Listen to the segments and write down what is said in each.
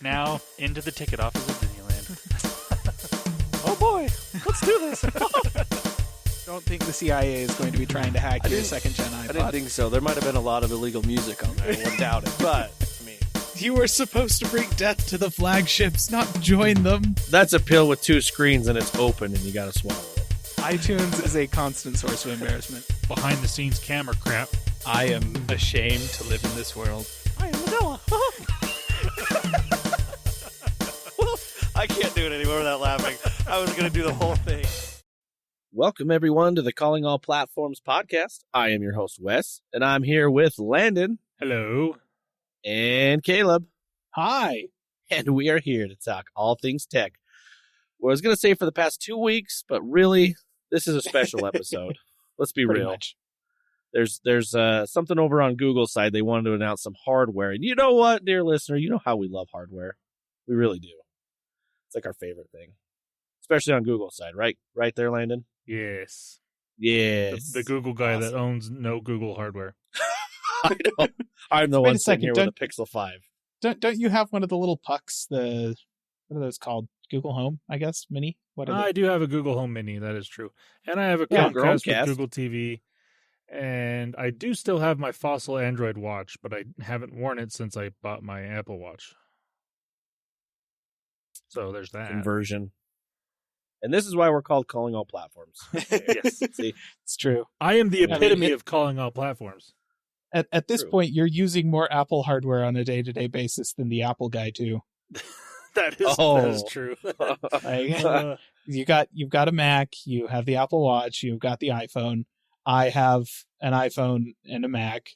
Now, into the ticket office of Disneyland. Oh boy, let's do this. Don't think the CIA is going to be trying to hack your second-gen iPod. I didn't think so. There might have been a lot of illegal music on there. I wouldn't doubt it. But, I mean, You were supposed to bring death to the flagships, not join them. that's a pill with two screens and it's open and you gotta swallow it. iTunes is a constant source of embarrassment. Behind-the-scenes camera crap. I am ashamed to live in this world. I am Manila. I can't do it anymore without laughing. I was going to do the whole thing. Welcome, everyone, to the Calling All Platforms podcast. I am your host, Wes, and I'm here with Landon. Hello. And Caleb. Hi. And we are here to talk all things tech. Well, I was going to say for the past 2 weeks, but really, this is a special episode. Let's be Pretty real. much. There's something over on Google's side. They wanted to announce some hardware. And you know what, dear listener? You know how we love hardware. We really do. It's like our favorite thing. Especially on Google's side, right? Right there, Landon? Yes. Yes. The Google guy Awesome. that owns no Google hardware. I know. I'm the Wait one a sitting here second, with a Pixel 5. Don't you have one of the little pucks? What are those called? Google Home, I guess. Mini. What are I they? do have a Google Home Mini, that is true. And I have a Yeah, Chromecast Chromecast. with Google TV. And I do still have my fossil Android watch, but I haven't worn it since I bought my Apple Watch. So there's that. Conversion. And this is why we're called Calling All Platforms. Yes. See? It's true. I am the I mean, epitome of calling all platforms. At this True. point, you're using more Apple hardware on a day-to-day basis than the Apple guy too. That Oh. is true. Like, you've got a Mac, you have the Apple Watch, you've got the iPhone. I have an iPhone and a Mac.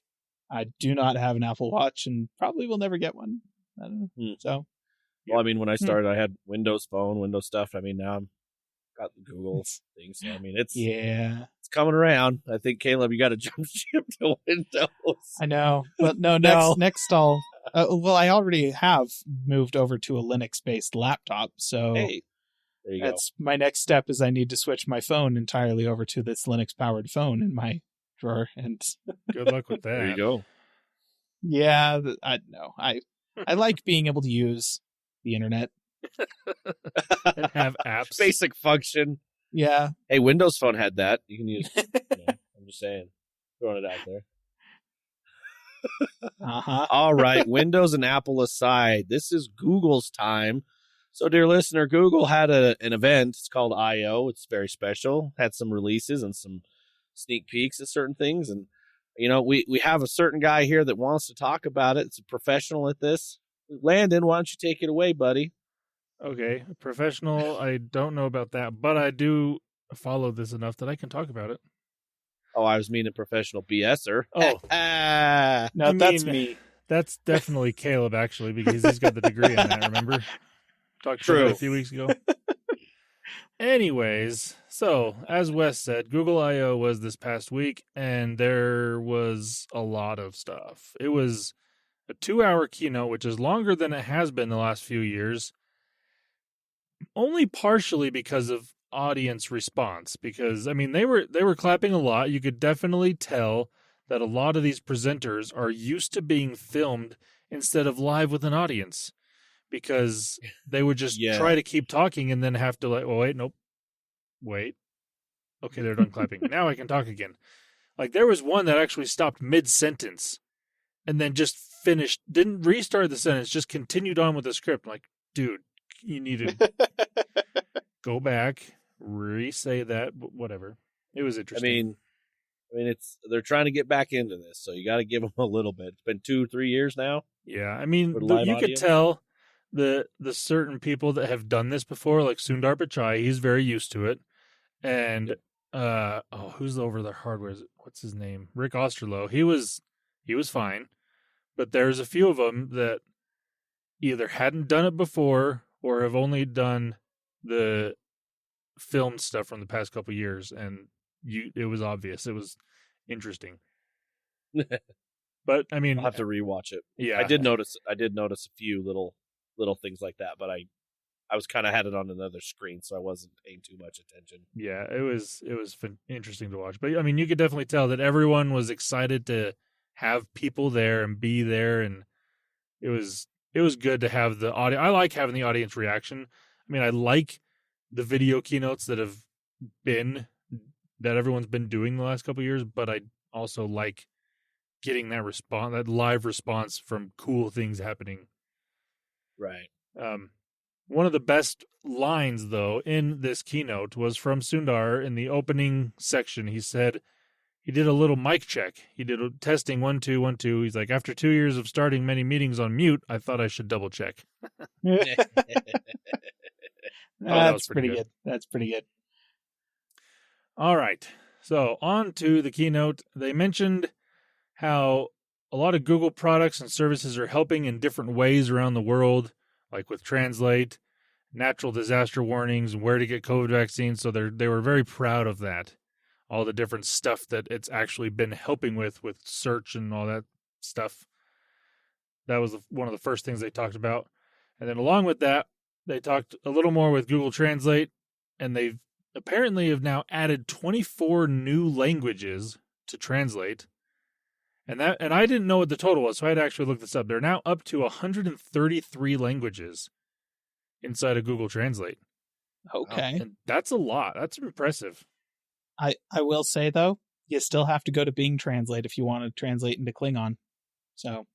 I do not have an Apple Watch and probably will never get one. I don't know. So Well, I mean, when I started, I had Windows Phone, Windows stuff. I mean, now I've got the Google It's- thing. So, I mean, it's coming around. I think, Caleb, you got to jump ship to Windows. I know. But no, No. next I'll well, I already have moved over to a Linux-based laptop, so Hey, there you go. that's my next step. Is I need to switch my phone entirely over to this Linux-powered phone in my drawer, and Good luck with that. There you go. yeah, I know. I like being able to use the internet. And have apps. Basic function. Yeah, Hey, Windows Phone had that. You can use I'm just saying. Throwing it out there. All right. Windows and Apple aside, this is Google's time. So, dear listener, Google had an event. It's called I.O. It's very special. Had some releases and some sneak peeks at certain things. And, you know, we have a certain guy here that wants to talk about it. It's a professional at this. Landon, why don't you take it away, buddy? Okay. Professional, I don't know about that, but I do follow this enough that I can talk about it. Oh, I was meaning professional BSer. Oh, no, I that's mean, me. that's definitely Caleb, actually, because he's got the degree in that, remember? Talked about True. it a few weeks ago. Anyways, so, as Wes said, Google I.O. was this past week, and there was a lot of stuff. It was a 2-hour keynote, which is longer than it has been the last few years, only partially because of audience response, because I mean they were clapping a lot. You could definitely tell that a lot of these presenters are used to being filmed instead of live with an audience, because they would just try to keep talking and then have to wait, okay, they're done clapping. Now I can talk again. Like, there was one that actually stopped mid-sentence and then just finished, didn't restart the sentence, just continued on with the script. I'm like, dude, you need to go back, re-say that, whatever. It was I interesting. mean, they're trying to get back into this, so you got to give them a little bit. It's been 2-3 years now. Yeah, I mean, For live you could audience? tell the certain people that have done this before, like Sundar Pichai, he's very used to it. And who's over the hardware? What's his name? Rick Osterloh. He was fine, but there's a few of them that either hadn't done it before or have only done the film stuff from the past couple of years, and it was obvious. It was interesting. But I mean, I'll have to rewatch it. yeah, I did notice a few little things like that, but I was kind of had it on another screen, so I wasn't paying too much attention. Yeah, it was interesting to watch. But I mean, you could definitely tell that everyone was excited to have people there and be there, and it was it was good to have the audio. I like having the audience reaction. I mean, I like the video keynotes that everyone's been doing the last couple of years, but I also like getting that live response from cool things happening. Right. One of the best lines, though, in this keynote was from Sundar in the opening section. He said he did a little mic check. He did a testing 1 2 1 2. He's like, after 2 years of starting many meetings on mute, I thought I should double check. That's pretty good. That's pretty good. All right. So on to the keynote. They mentioned how a lot of Google products and services are helping in different ways around the world, like with Translate, natural disaster warnings, where to get COVID vaccines. So they were very proud of that. All the different stuff that it's actually been helping with search and all that stuff. That was one of the first things they talked about. And then along with that, they talked a little more with Google Translate, and they've apparently have now added 24 new languages to Translate. And I didn't know what the total was, so I had to actually look this up. They're now up to 133 languages inside of Google Translate. Okay. And that's a lot. That's impressive. I will say, though, you still have to go to Bing Translate if you want to translate into Klingon. So.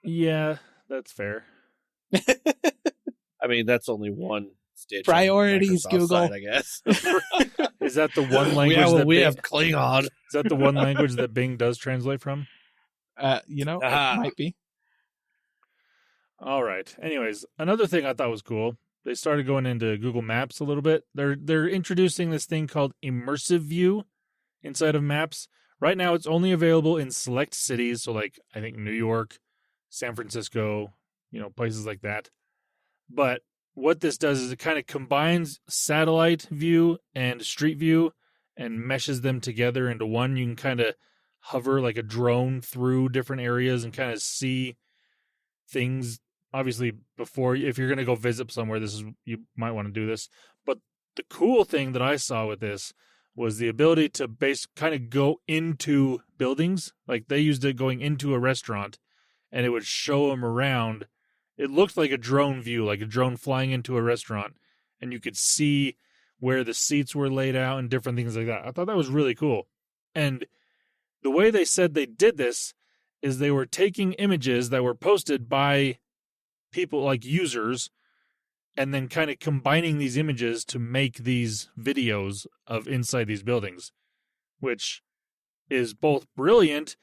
Yeah, that's fair. I mean, that's only one stitch. Priorities, Google. Side, I guess. Is that the one language we have Klingon? Is that the one language that Bing does translate from? It might be. All right. Anyways, another thing I thought was cool. They started going into Google Maps a little bit. They're introducing this thing called Immersive View inside of Maps. Right now, it's only available in select cities, so like I think New York, San Francisco, places like that. But what this does is it kind of combines satellite view and street view and meshes them together into one. You can kind of hover like a drone through different areas and kind of see things. Obviously, if you're going to go visit somewhere, you might want to do this. But the cool thing that I saw with this was the ability to kind of go into buildings. Like they used it going into a restaurant, and it would show them around. It looked like a drone view, like a drone flying into a restaurant, and you could see where the seats were laid out and different things like that. I thought that was really cool. And the way they said they did this is they were taking images that were posted by people like users and then kind of combining these images to make these videos of inside these buildings, which is both brilliant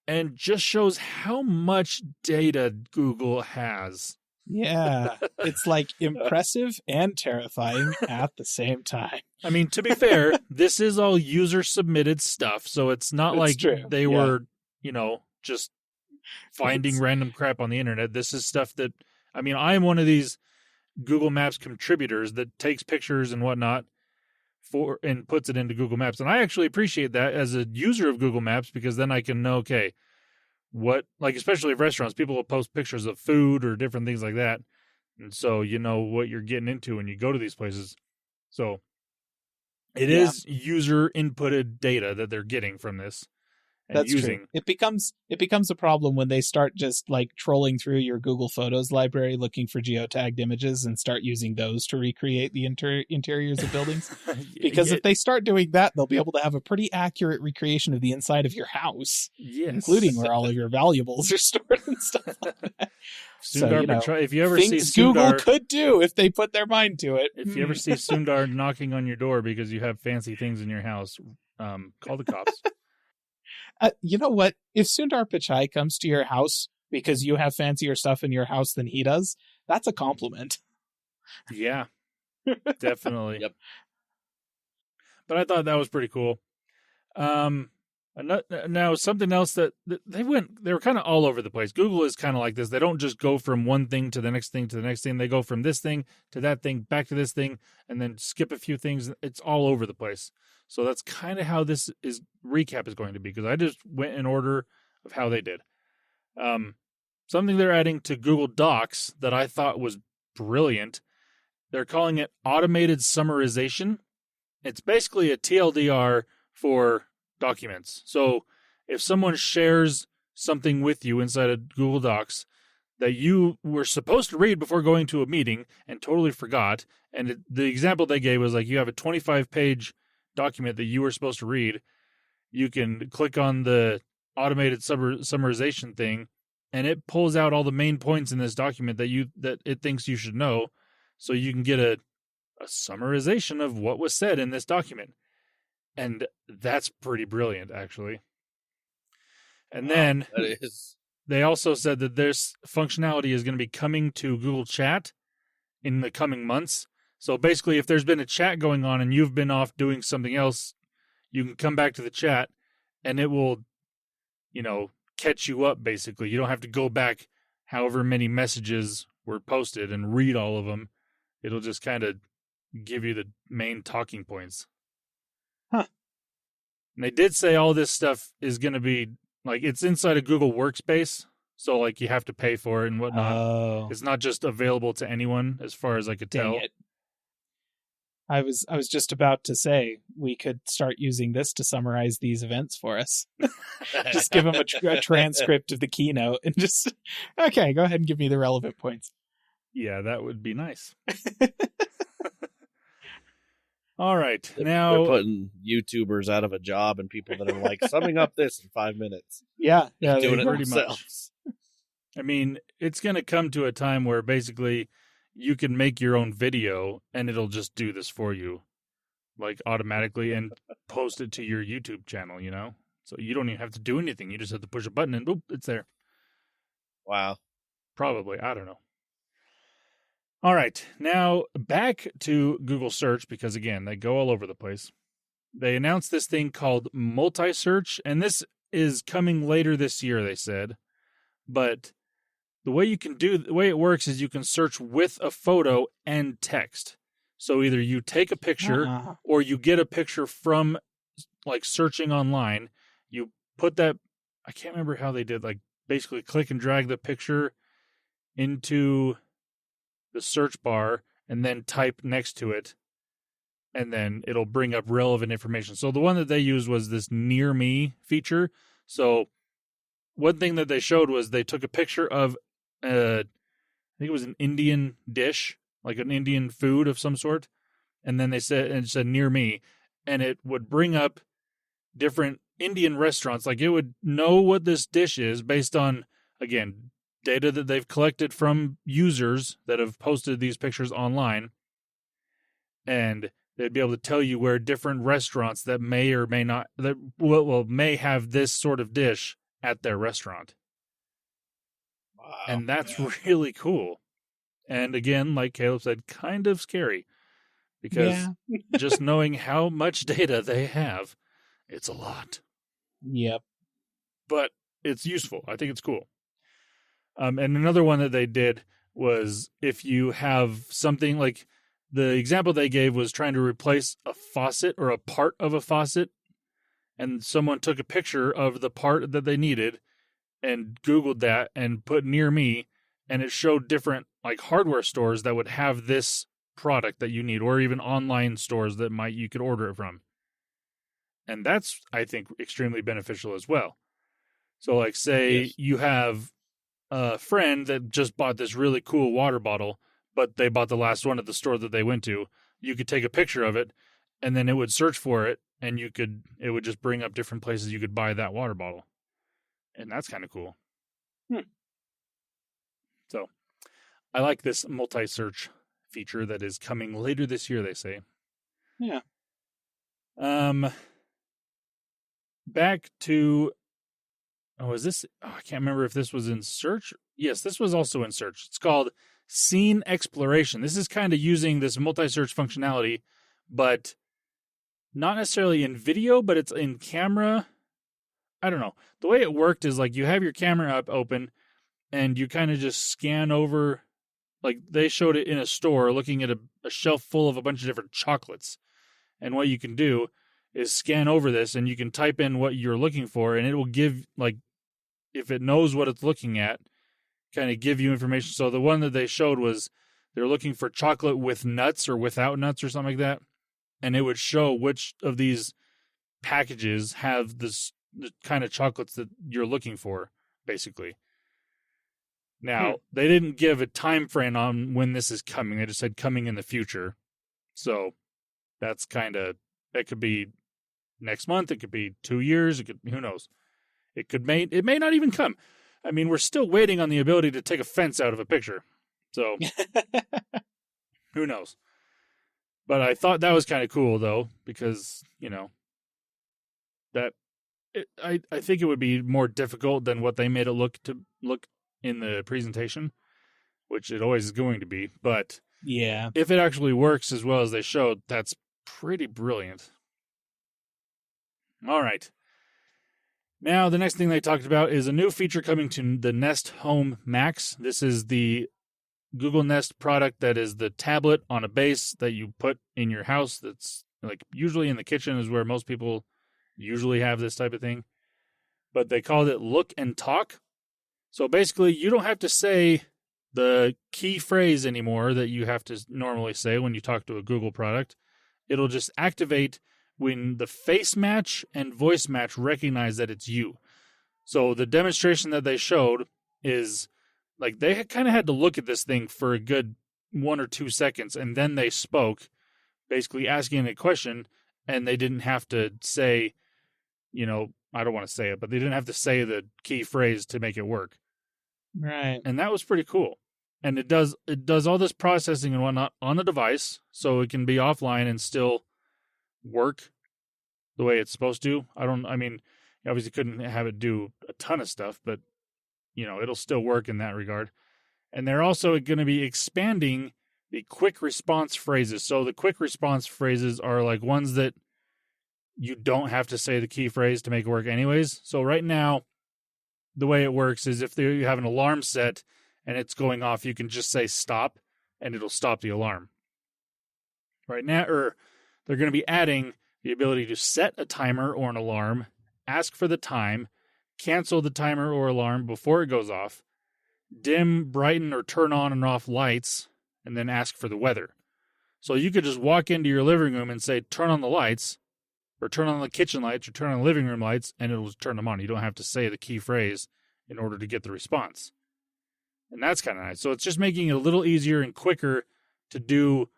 and just shows how much data Google has. Yeah, it's like impressive and terrifying at the same time. I mean, to be fair, this is all user-submitted stuff, so it's not like true. They were, just finding random crap on the internet. This is stuff that, I mean, I am one of these Google Maps contributors that takes pictures and whatnot and puts it into Google Maps. And I actually appreciate that as a user of Google Maps, because then I can know, okay, especially if restaurants, people will post pictures of food or different things like that. And so you know what you're getting into when you go to these places. So it is user inputted data that they're getting from this. And that's using. True. It becomes a problem when they start just like trolling through your Google Photos library looking for geotagged images and start using those to recreate the interiors of buildings. Because if they start doing that, they'll be able to have a pretty accurate recreation of the inside of your house, including where all of your valuables are stored and stuff like that. If you ever things see Sundar, Google could do if they put their mind to it. If you ever see Sundar knocking on your door because you have fancy things in your house, call the cops. You know what? If Sundar Pichai comes to your house because you have fancier stuff in your house than he does, that's a compliment. Yeah, definitely. Yep. But I thought that was pretty cool. Now something else that they were kind of all over the place. Google is kind of like this. They don't just go from one thing to the next thing to the next thing. They go from this thing to that thing, back to this thing, and then skip a few things. It's all over the place. So that's kind of how this recap is going to be, because I just went in order of how they did. Something they're adding to Google Docs that I thought was brilliant. They're calling it automated summarization. It's basically a TLDR for documents. So if someone shares something with you inside of Google Docs, that you were supposed to read before going to a meeting and totally forgot. And the example they gave was like you have a 25-page document that you were supposed to read. You can click on the automated summarization thing, and it pulls out all the main points in this document that it thinks you should know, so you can get a summarization of what was said in this document. And that's pretty brilliant, actually. And then that is. They also said that this functionality is going to be coming to Google Chat in the coming months. So basically, if there's been a chat going on and you've been off doing something else, you can come back to the chat and it will, catch you up, basically. You don't have to go back however many messages were posted and read all of them. It'll just kind of give you the main talking points. Huh. And they did say all this stuff is going to be, like, it's inside a Google Workspace, so, like, you have to pay for it and whatnot. Oh. It's not just available to anyone, as far as I could tell. Dang it. I was just about to say we could start using this to summarize these events for us. Just give them a transcript of the keynote and just, okay, go ahead and give me the relevant points. Yeah, that would be nice. All right. They're Now, putting YouTubers out of a job and people that are like summing up this in 5 minutes. Yeah, Doing it pretty themselves. I mean, it's going to come to a time where basically you can make your own video and it'll just do this for you, like automatically, and post it to your YouTube channel, So you don't even have to do anything. You just have to push a button and boop, it's there. Wow. Probably. I don't know. All right. Now back to Google search, because again, they go all over the place. They announced this thing called multi-search, and this is coming later this year, they said. But the way it works is you can search with a photo and text. So either you take a picture or you get a picture from, like, searching online. You put that, I can't remember how they did, like, basically click and drag the picture into the search bar and then type next to it, and then it'll bring up relevant information. So the one that they used was this near me feature. So one thing that they showed was they took a picture of I think it was an Indian dish, like an Indian food of some sort, and then it said near me, and it would bring up different Indian restaurants. Like, it would know what this dish is based on, again, data that they've collected from users that have posted these pictures online, and they'd be able to tell you where different restaurants that may or may not, that may have this sort of dish at their restaurant. Wow. And that's really cool. And again, like Caleb said, kind of scary, because just knowing how much data they have, it's a lot. Yep. But it's useful. I think it's cool. And another one that they did was if you have something like, the example they gave was trying to replace a faucet or a part of a faucet, and someone took a picture of the part that they needed and Googled that and put near me, and it showed different, like, hardware stores that would have this product that you need, or even online stores that you could order it from. And that's, I think, extremely beneficial as well. So, like, say you have a friend that just bought this really cool water bottle, but they bought the last one at the store that they went to. You could take a picture of it, and then it would search for it, and it would just bring up different places you could buy that water bottle. And that's kind of cool. So I like this multi-search feature that is coming later this year, they say. Yeah. Back to, I can't remember if this was in search. Yes, this was also in search. It's called Scene Exploration. This is kind of using this multi-search functionality, but not necessarily in video, but it's in camera. I don't know. The way it worked is, like, you have your camera up open and you kind of just scan over, like, they showed it in a store looking at a shelf full of a bunch of different chocolates. And what you can do is scan over this, and you can type in what you're looking for, and it will give, like, if it knows what it's looking at, kind of give you information. So the one that they showed was they're looking for chocolate with nuts or without nuts or something like that. And it would show which of these packages have the kind of chocolates that you're looking for, basically. Now, they didn't give a time frame on when this is coming. They just said coming in the future. So that's that could be next month. It could be 2 years. Who knows? It may not even come. I mean, we're still waiting on the ability to take a fence out of a picture. So who knows? But I thought that was kind of cool though, because, I think it would be more difficult than what they made it look in the presentation, which it always is going to be. But yeah, if it actually works as well as they showed, that's pretty brilliant. All right. Now, the next thing they talked about is a new feature coming to the Nest Home Max. This is the Google Nest product that is the tablet on a base that you put in your house. That's like usually in the kitchen is where most people usually have this type of thing. But they called it Look and Talk. So basically, you don't have to say the key phrase anymore that you have to normally say when you talk to a Google product. It'll just activate when the face match and voice match recognize that it's you. So the demonstration that they showed is like they kind of had to look at this thing for a good 1 or 2 seconds, and then they spoke, basically asking a question, and they didn't have to say, I don't want to say it, but they didn't have to say the key phrase to make it work. right. And that was pretty cool. And it does all this processing and whatnot on the device, so it can be offline and still work the way it's supposed to. Obviously couldn't have it do a ton of stuff, but it'll still work in that regard. And they're also going to be expanding the quick response phrases. So the quick response phrases are like ones that you don't have to say the key phrase to make it work anyways. So right now, the way it works is if you have an alarm set and it's going off, you can just say stop and it'll stop the alarm. Right now, they're going to be adding the ability to set a timer or an alarm, ask for the time, cancel the timer or alarm before it goes off, dim, brighten, or turn on and off lights, and then ask for the weather. So you could just walk into your living room and say, turn on the lights, or turn on the kitchen lights, or turn on the living room lights, and it'll turn them on. You don't have to say the key phrase in order to get the response. And that's kind of nice. So it's just making it a little easier and quicker to do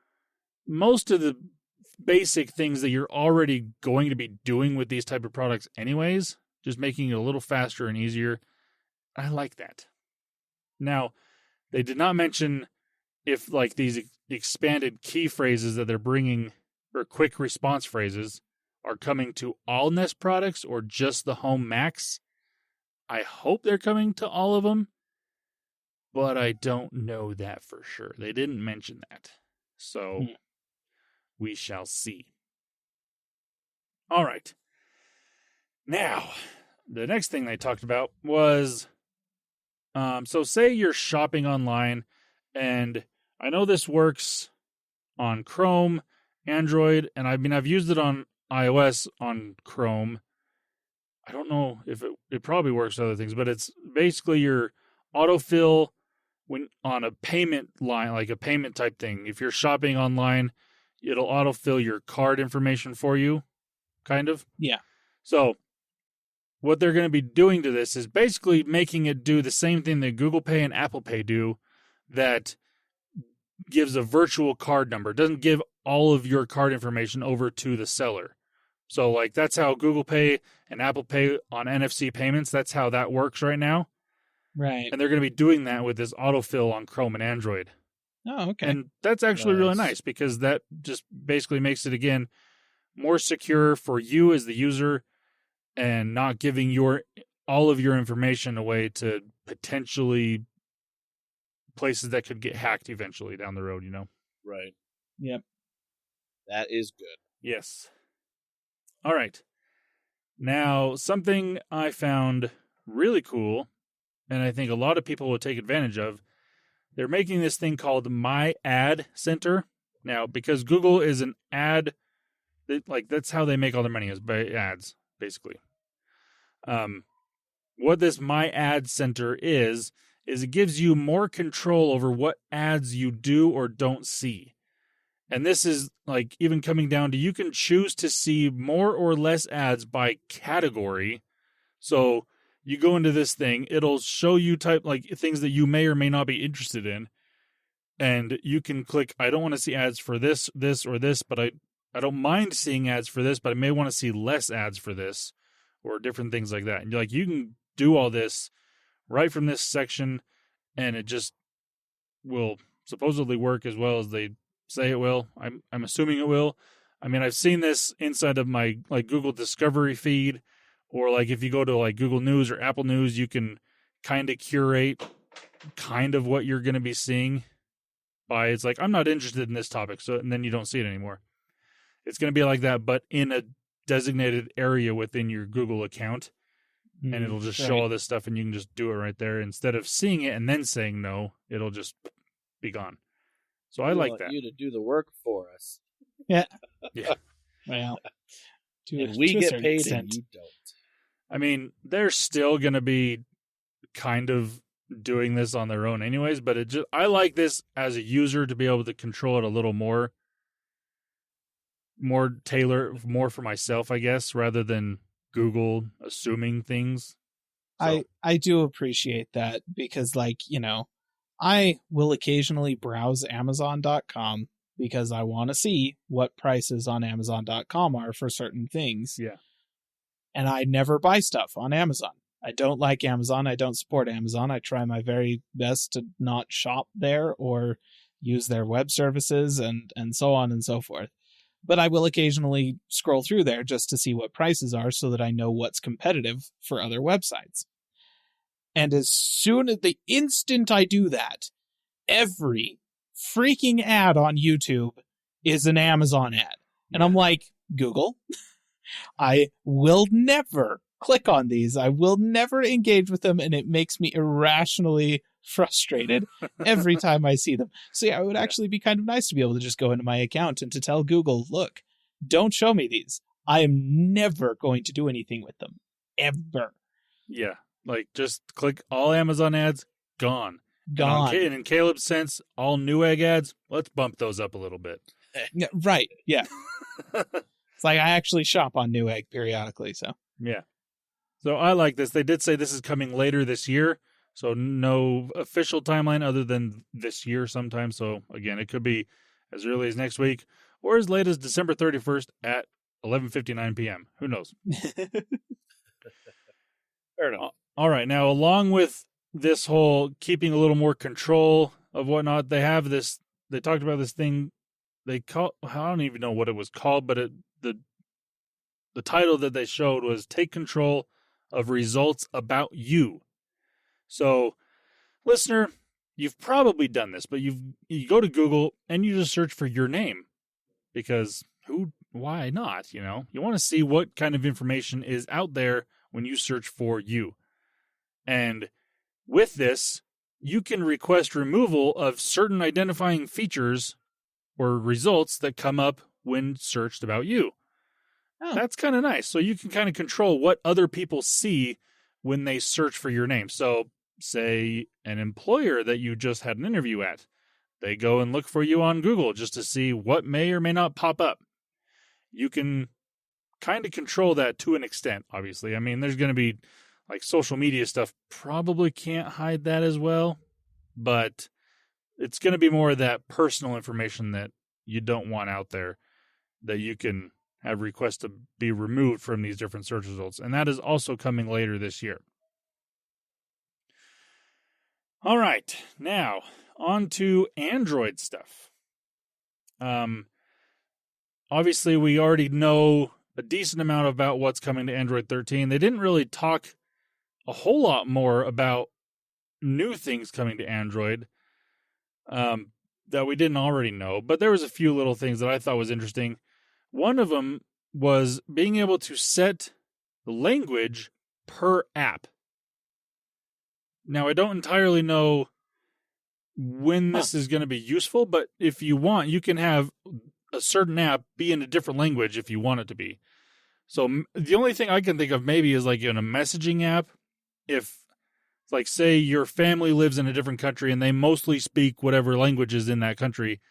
most of the basic things that you're already going to be doing with these type of products anyways, just making it a little faster and easier. I like that. Now, they did not mention if like these expanded key phrases that they're bringing, or quick response phrases, are coming to all Nest products or just the Home Max. I hope they're coming to all of them, but I don't know that for sure. They didn't mention that. So we shall see. All right. Now, the next thing they talked about was, so say you're shopping online, and I know this works on Chrome, Android, and I've used it on iOS on Chrome. I don't know if it probably works with other things, but it's basically your autofill when on a payment line, like a payment type thing. If you're shopping online, it'll autofill your card information for you, kind of. Yeah. So what they're going to be doing to this is basically making it do the same thing that Google Pay and Apple Pay do, that gives a virtual card number. It doesn't give all of your card information over to the seller. So like that's how Google Pay and Apple Pay on NFC payments, that's how that works right now. Right. And they're going to be doing that with this autofill on Chrome and Android. Oh, okay. And that's actually really Nice. nice, because that just basically makes it, again, more secure for you as the user, and not giving all of your information away to potentially places that could get hacked eventually down the road, Right. Yep. That is good. Yes. All right. Now, something I found really cool, and I think a lot of people will take advantage of, they're making this thing called My Ad Center. Now, because Google is an ad, that's how they make all their money, is by ads, basically. What this My Ad Center is it gives you more control over what ads you do or don't see. And this is like even coming down to, you can choose to see more or less ads by category. So You go into this thing, it'll show you like things that you may or may not be interested in. And you can click, I don't want to see ads for this, or this, but I don't mind seeing ads for this, but I may want to see less ads for this, or different things like that. And you're like, you can do all this right from this section, and it just will supposedly work as well as they say it will. I'm assuming it will. I mean, I've seen this inside of my like Google Discovery feed, or like if you go to like Google News or Apple News, you can kind of curate kind of what you're going to be seeing by, it's like, I'm not interested in this topic, so, and then you don't see it anymore. It's going to be like that, but in a designated area within your Google account, and it'll just show all this stuff, and you can just do it right there. Instead of seeing it and then saying no, it'll just be gone. So I like that. You to do the work for us. Yeah. Yeah. Well, and we get paid and you don't. I mean, they're still going to be kind of doing this on their own anyways, but I like this as a user to be able to control it a little more for myself, I guess, rather than Google assuming things. So. I do appreciate that because, like, I will occasionally browse Amazon.com because I want to see what prices on Amazon.com are for certain things. Yeah. And I never buy stuff on Amazon. I don't like Amazon. I don't support Amazon. I try my very best to not shop there or use their web services and so on and so forth. But I will occasionally scroll through there just to see what prices are so that I know what's competitive for other websites. And the instant I do that, every freaking ad on YouTube is an Amazon ad. And I'm like, Google, I will never click on these. I will never engage with them, and it makes me irrationally frustrated every time I see them. So yeah, it would actually be kind of nice to be able to just go into my account and to tell Google, look, don't show me these. I am never going to do anything with them. Ever. Yeah. Like, just click all Amazon ads, gone. Gone. And in Caleb's sense, all Newegg ads, let's bump those up a little bit. Yeah, right. Yeah. It's like I actually shop on Newegg periodically, so. Yeah. So I like this. They did say this is coming later this year, so no official timeline other than this year sometime. So, again, it could be as early as next week or as late as December 31st at 11:59 p.m. Who knows? Fair enough. All right. Now, along with this whole keeping a little more control of whatnot, they talked about this thing they call, I don't even know what it was called, but the title that they showed was Take Control of Results About You. So, listener, you've probably done this, but you go to Google and you just search for your name because why not? You want to see what kind of information is out there when you search for you. And with this, you can request removal of certain identifying features or results that come up when searched about you. Oh. That's kind of nice. So you can kind of control what other people see when they search for your name. So say an employer that you just had an interview at, they go and look for you on Google just to see what may or may not pop up. You can kind of control that to an extent, obviously. I mean, there's going to be like social media stuff probably can't hide that as well, but it's going to be more of that personal information that you don't want out there that you can have requests to be removed from these different search results. And that is also coming later this year. All right, now on to Android stuff. Obviously, we already know a decent amount about what's coming to Android 13. They didn't really talk a whole lot more about new things coming to Android that we didn't already know, but there was a few little things that I thought was interesting. One of them was being able to set the language per app. Now, I don't entirely know when this is going to be useful, but if you want, you can have a certain app be in a different language if you want it to be. So the only thing I can think of maybe is like in a messaging app, if like say your family lives in a different country and they mostly speak whatever language is in that country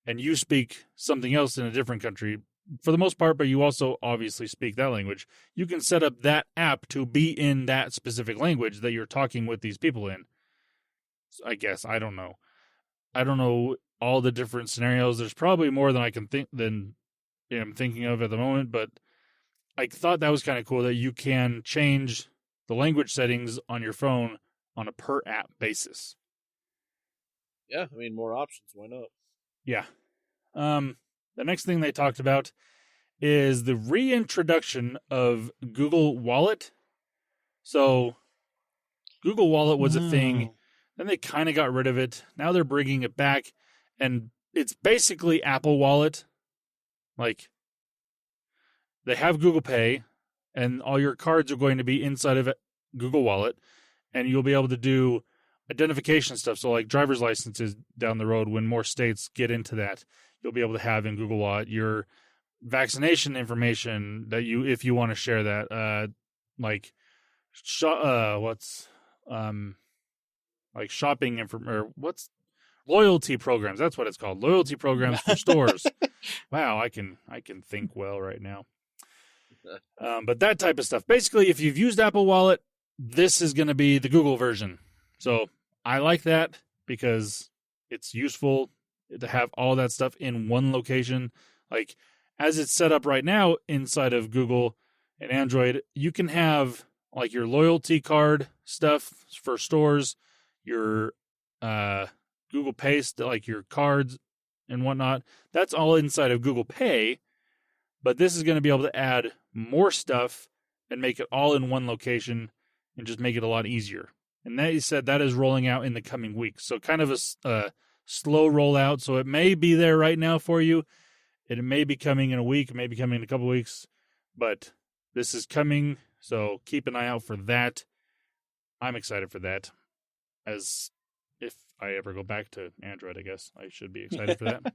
and you speak something else in a different country, for the most part, but you also obviously speak that language. You can set up that app to be in that specific language that you're talking with these people in. I guess I don't know. I don't know all the different scenarios. There's probably more than I can think than I'm thinking of at the moment, but I thought that was kind of cool that you can change the language settings on your phone on a per app basis. Yeah, I mean, more options. Why not? Yeah. The next thing they talked about is the reintroduction of Google Wallet. So Google Wallet was a thing. Then they kind of got rid of it. Now they're bringing it back. And it's basically Apple Wallet. Like, they have Google Pay, and all your cards are going to be inside of Google Wallet, and you'll be able to do identification stuff. So, like driver's licenses down the road, when more states get into that, you'll be able to have in Google Wallet your vaccination information that you, if you want to share that, like shopping or what's loyalty programs. That's what it's called. Loyalty programs for stores. Wow, I can think well right now. But that type of stuff. Basically, if you've used Apple Wallet, this is going to be the Google version. So I like that because it's useful to have all that stuff in one location. Like, as it's set up right now inside of Google and Android, you can have like your loyalty card stuff for stores, your Google Pay, like your cards and whatnot. That's all inside of Google Pay. But this is going to be able to add more stuff and make it all in one location and just make it a lot easier. And they said that is rolling out in the coming weeks. So kind of a slow rollout. So it may be there right now for you. It may be coming in a week, it may be coming in a couple weeks. But this is coming, so keep an eye out for that. I'm excited for that. As if I ever go back to Android, I guess I should be excited for that.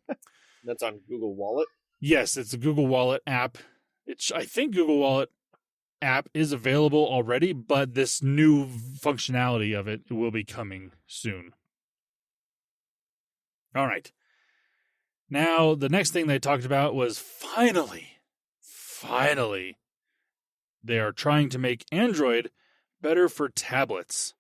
That's on Google Wallet? Yes, it's a Google Wallet app. I think Google Wallet app is available already, but this new functionality of it will be coming soon. All right. Now, the next thing they talked about was finally, they are trying to make Android better for tablets.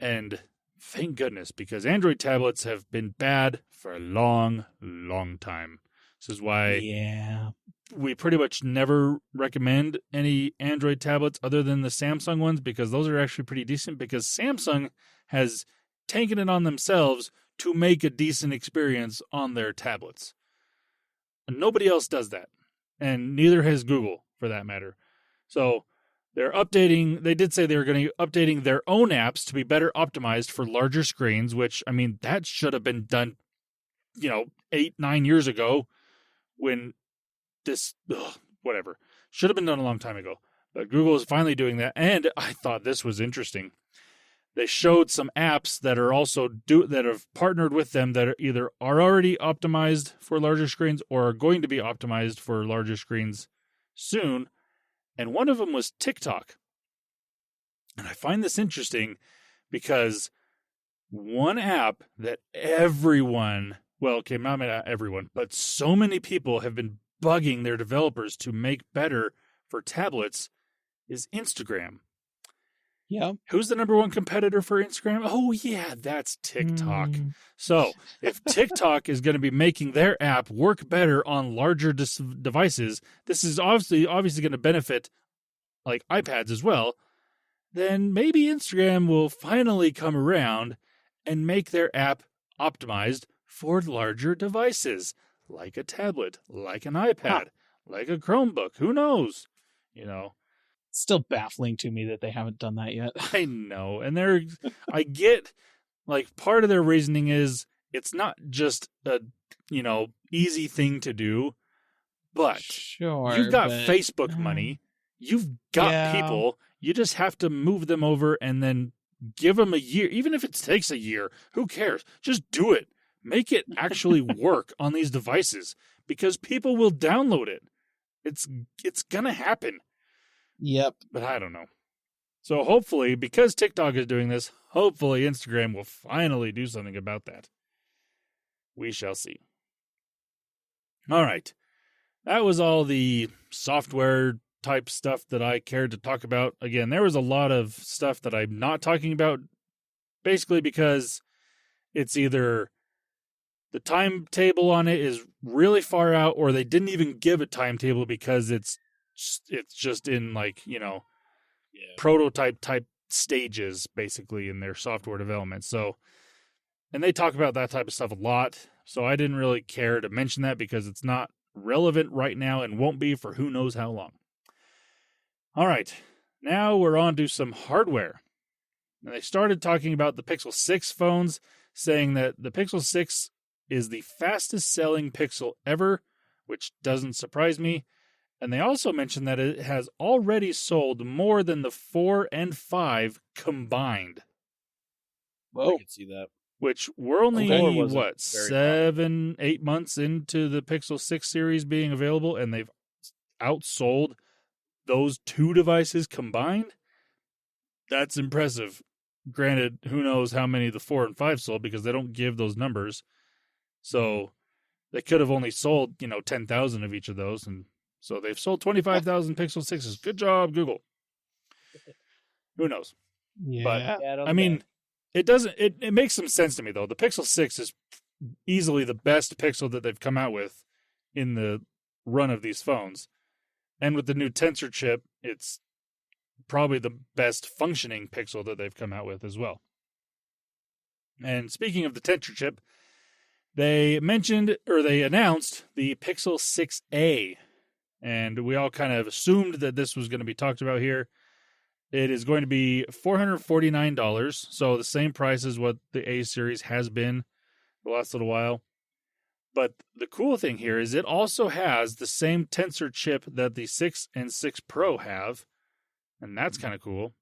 And thank goodness, because Android tablets have been bad for a long, long time. This is why we pretty much never recommend any Android tablets other than the Samsung ones, because those are actually pretty decent, because Samsung has taken it on themselves to make a decent experience on their tablets. And nobody else does that. And neither has Google, for that matter. So they're updating, they did say they were going to be updating their own apps to be better optimized for larger screens, which, I mean, that should have been done, 8-9 years ago when this, whatever, should have been done a long time ago. But Google is finally doing that. And I thought this was interesting. They showed some apps that are also that have partnered with them that are already optimized for larger screens or are going to be optimized for larger screens soon. And one of them was TikTok. And I find this interesting because one app that everyone, well, okay, not everyone, but so many people have been bugging their developers to make better for tablets is Instagram. Yeah. Who's the number one competitor for Instagram? Oh, yeah, that's TikTok. So if TikTok is going to be making their app work better on larger devices, this is obviously going to benefit like iPads as well, then maybe Instagram will finally come around and make their app optimized for larger devices, like a tablet, like an iPad, like a Chromebook. Who knows? It's still baffling to me that they haven't done that yet. I know. And I get, like, part of their reasoning is it's not just a, easy thing to do, but sure, you've got Facebook money. You've got people. You just have to move them over and then give them a year. Even if it takes a year, who cares? Just do it. Make it actually work on these devices because people will download it. It's going to happen. Yep. But I don't know. So hopefully, because TikTok is doing this, hopefully Instagram will finally do something about that. We shall see. All right. that was all the software type stuff that I cared to talk about. Again, there was a lot of stuff that I'm not talking about, basically because it's either the timetable on it is really far out, or they didn't even give a timetable because it's just in prototype type stages, basically, in their software development. So, and they talk about that type of stuff a lot. So I didn't really care to mention that because it's not relevant right now and won't be for who knows how long. All right, now we're on to some hardware. And they started talking about the Pixel 6 phones, saying that the Pixel 6 is the fastest selling Pixel ever, which doesn't surprise me. And they also mentioned that it has already sold more than the 4 and 5 combined. Whoa. I can see that. Which we're only, 7-8 months into the Pixel 6 series being available, and they've outsold those two devices combined? That's impressive. Granted, who knows how many the 4 and 5 sold because they don't give those numbers. So they could have only sold, 10,000 of each of those. And so they've sold 25,000 Pixel 6s. Good job, Google. Who knows? Yeah. But, I mean, it makes some sense to me, though. The Pixel 6 is easily the best Pixel that they've come out with in the run of these phones. And with the new Tensor chip, it's probably the best functioning Pixel that they've come out with as well. And speaking of the Tensor chip, they announced the Pixel 6a. And we all kind of assumed that this was going to be talked about here. It is going to be $449, so the same price as what the A series has been the last little while. But the cool thing here is it also has the same Tensor chip that the 6 and 6 Pro have, and that's kind of cool.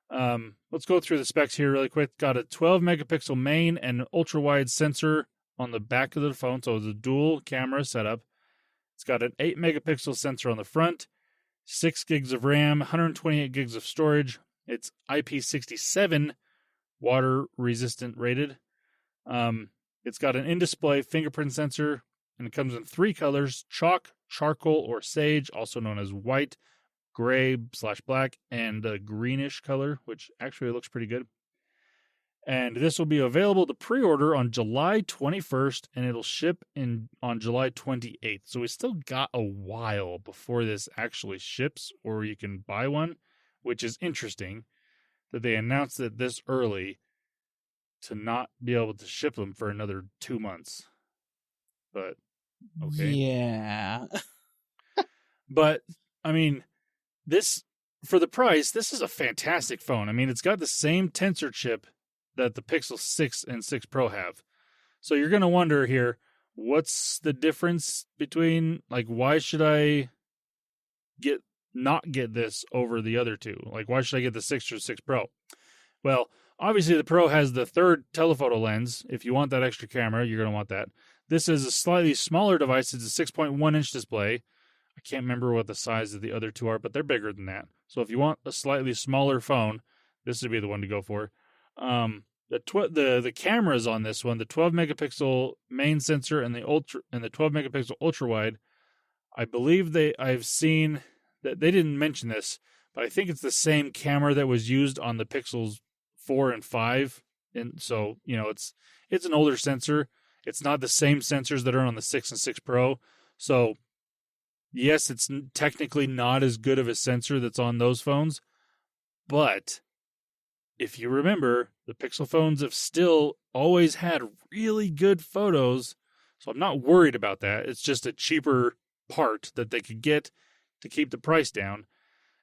Let's go through the specs here really quick. Got a 12-megapixel main and ultra-wide sensor on the back of the phone, so it's a dual camera setup. It's got an 8-megapixel sensor on the front, 6 gigs of RAM, 128 gigs of storage. It's IP67 water-resistant rated. It's got an in-display fingerprint sensor, and it comes in 3 colors: chalk, charcoal, or sage, also known as white, gray/black, and a greenish color, which actually looks pretty good. And this will be available to pre-order on July 21st, and it'll ship on July 28th. So we still got a while before this actually ships, or you can buy one, which is interesting that they announced it this early to not be able to ship them for another 2 months. But, okay. Yeah. But, I mean, for the price, this is a fantastic phone. I mean, it's got the same Tensor chip that the Pixel 6 and 6 Pro have. So you're going to wonder here, what's the difference between, why should I not get this over the other two? Why should I get the 6 or 6 Pro? Well, obviously the Pro has the third telephoto lens. If you want that extra camera, you're going to want that. This is a slightly smaller device. It's a 6.1-inch display. I can't remember what the size of the other two are, but they're bigger than that. So if you want a slightly smaller phone, this would be the one to go for. The cameras on this one, the 12-megapixel main sensor and the 12-megapixel ultra wide, I believe I've seen that they didn't mention this, but I think it's the same camera that was used on the Pixels 4 and 5, and so it's an older sensor. It's not the same sensors that are on the 6 and 6 Pro. So yes, it's technically not as good of a sensor that's on those phones, but if you remember, the Pixel phones have still always had really good photos, so I'm not worried about that. It's just a cheaper part that they could get to keep the price down.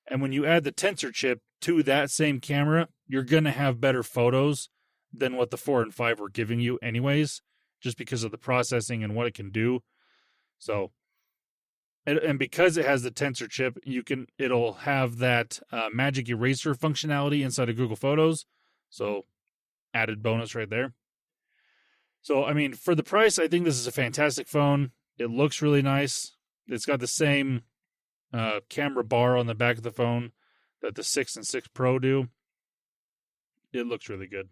And when you add the Tensor chip to that same camera, you're going to have better photos than what the 4 and 5 were giving you anyways, just because of the processing and what it can do. So, and because it has the Tensor chip, it'll have that magic eraser functionality inside of Google Photos. So, added bonus right there. So, I mean, for the price, I think this is a fantastic phone. It looks really nice. It's got the same camera bar on the back of the phone that the 6 and 6 Pro do. It looks really good.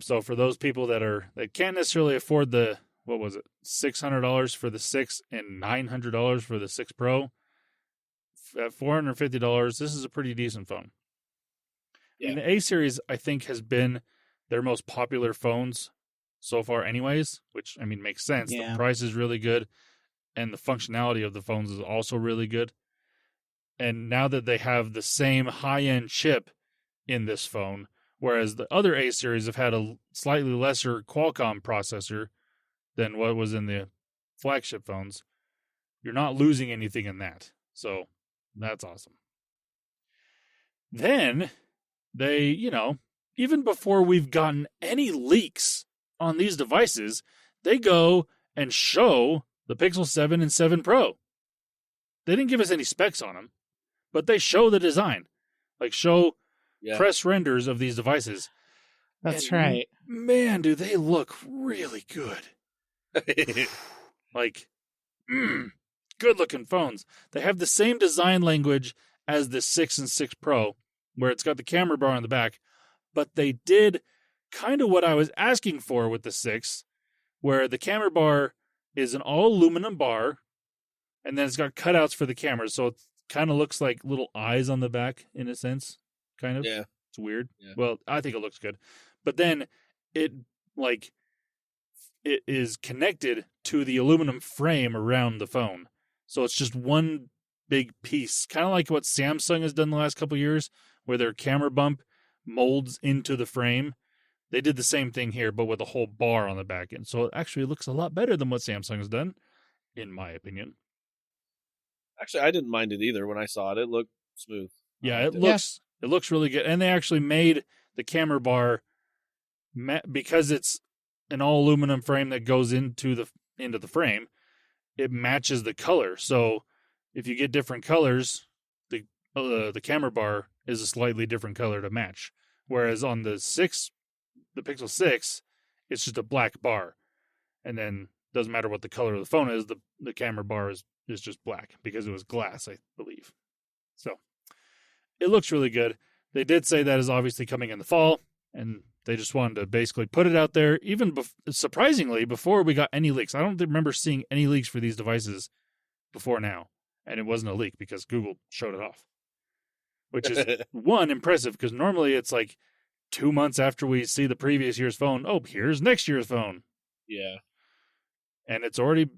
So for those people that can't necessarily afford the what was it, $600 for the 6 and $900 for the 6 Pro. At $450, this is a pretty decent phone. I mean, the A series, I think, has been their most popular phones so far anyways, which, I mean, makes sense. Yeah. The price is really good, and the functionality of the phones is also really good. And now that they have the same high-end chip in this phone, whereas the other A series have had a slightly lesser Qualcomm processor than what was in the flagship phones, you're not losing anything in that. So that's awesome. Then they, even before we've gotten any leaks on these devices, they go and show the Pixel 7 and 7 Pro. They didn't give us any specs on them, but they show the design, show press renders of these devices. That's right. Man, do they look really good. Good looking phones. They have the same design language as the 6 and 6 Pro, where it's got the camera bar on the back, but they did kind of what I was asking for with the 6, where the camera bar is an all aluminum bar, and then it's got cutouts for the cameras, so it kind of looks like little eyes on the back in a sense, kind of. Yeah. It's weird. Yeah. Well, I think it looks good. But then it is connected to the aluminum frame around the phone. So it's just one big piece, kind of like what Samsung has done the last couple of years, where their camera bump molds into the frame. They did the same thing here, but with a whole bar on the back end. So it actually looks a lot better than what Samsung has done, in my opinion. Actually, I didn't mind it either when I saw it. It looked smooth. Yeah, it looks really good. And they actually made the camera bar, because it's an all aluminum frame that goes into the frame, it matches the color. So if you get different colors, the camera bar is a slightly different color to match. Whereas on the Pixel 6, it's just a black bar. And then doesn't matter what the color of the phone is, the camera bar is just black because it was glass, I believe. So it looks really good. They did say that is obviously coming in the fall, and they just wanted to basically put it out there, even surprisingly, before we got any leaks. I don't remember seeing any leaks for these devices before now, and it wasn't a leak because Google showed it off, which is, one, impressive, because normally it's 2 months after we see the previous year's phone, oh, here's next year's phone. Yeah. And it's already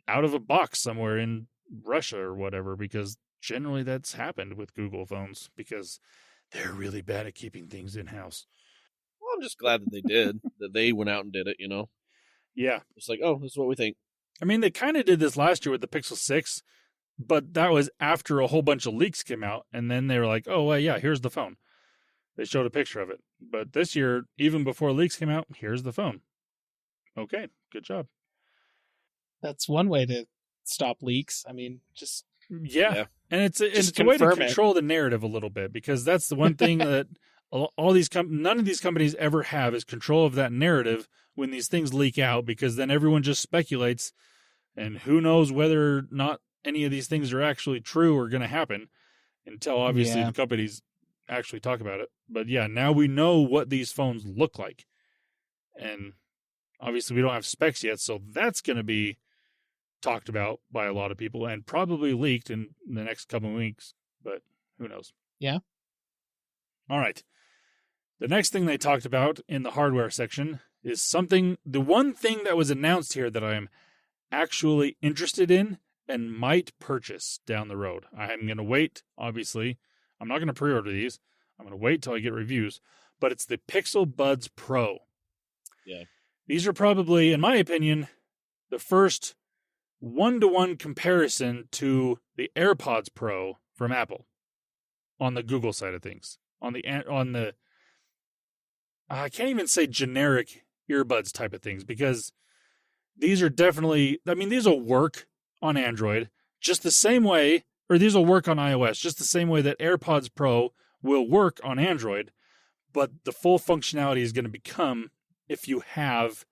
out of a box somewhere in Russia or whatever, because generally that's happened with Google phones, because they're really bad at keeping things in-house. Well, I'm just glad that they did, that they went out and did it, Yeah. It's oh, this is what we think. I mean, they kind of did this last year with the Pixel 6, but that was after a whole bunch of leaks came out, and then they were like, oh, well, yeah, here's the phone. They showed a picture of it. But this year, even before leaks came out, here's the phone. Okay, good job. That's one way to stop leaks. I mean, just... Yeah. And it's a way to control the narrative a little bit, because that's the one thing that all these none of these companies ever have is control of that narrative when these things leak out, because then everyone just speculates, and who knows whether or not any of these things are actually true or going to happen until obviously the companies actually talk about it. But yeah, now we know what these phones look like, and obviously we don't have specs yet, so that's going to be talked about by a lot of people and probably leaked in the next couple of weeks, but who knows? Yeah. All right. The next thing they talked about in the hardware section is the one thing that was announced here that I am actually interested in and might purchase down the road. I'm going to wait, obviously. I'm not going to pre-order these. I'm going to wait till I get reviews, but it's the Pixel Buds Pro. Yeah. These are probably, in my opinion, the first one-to-one comparison to the AirPods Pro from Apple on the Google side of things. On the I can't even say generic earbuds type of things, because these are definitely, these will work on Android just the same way, or these will work on iOS just the same way that AirPods Pro will work on Android, but the full functionality is going to become if you have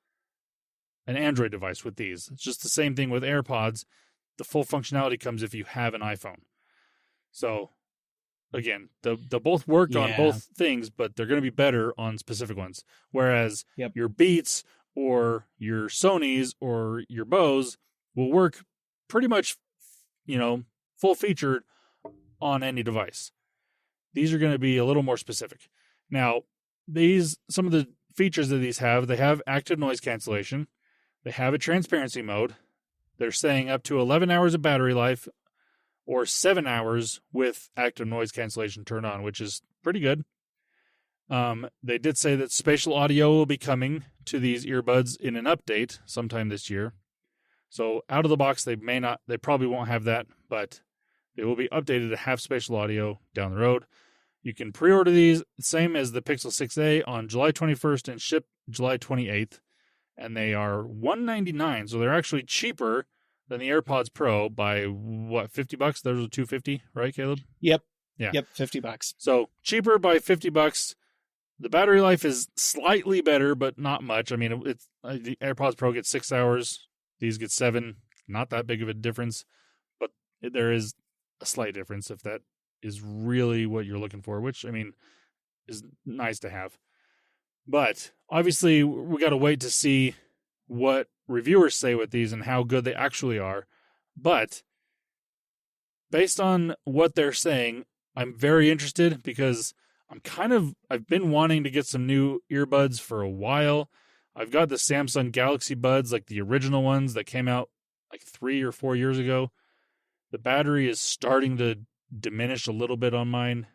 an Android device with these. It's just the same thing with AirPods. The full functionality comes if you have an iPhone. So, again, they'll both work on both things, but they're going to be better on specific ones. Whereas your Beats or your Sonys or your Bose will work pretty much, full featured on any device. These are going to be a little more specific. Now, some of the features that these have, they have active noise cancellation. They have a transparency mode. They're saying up to 11 hours of battery life or 7 hours with active noise cancellation turned on, which is pretty good. They did say that spatial audio will be coming to these earbuds in an update sometime this year. So out of the box, they probably won't have that, but they will be updated to have spatial audio down the road. You can pre-order these, same as the Pixel 6a, on July 21st and ship July 28th. And they are $199, so they're actually cheaper than the AirPods Pro by, $50? Those are $250, right, Caleb? Yep. Yeah. Yep, $50. So cheaper by $50. The battery life is slightly better, but not much. I mean, the AirPods Pro gets 6 hours. These get 7. Not that big of a difference, but there is a slight difference if that is really what you're looking for, which, I mean, is nice to have. But obviously, we got to wait to see what reviewers say with these and how good they actually are. But based on what they're saying, I'm very interested because I've been wanting to get some new earbuds for a while. I've got the Samsung Galaxy Buds, like the original ones that came out like 3 or 4 years ago. The battery is starting to diminish a little bit on mine,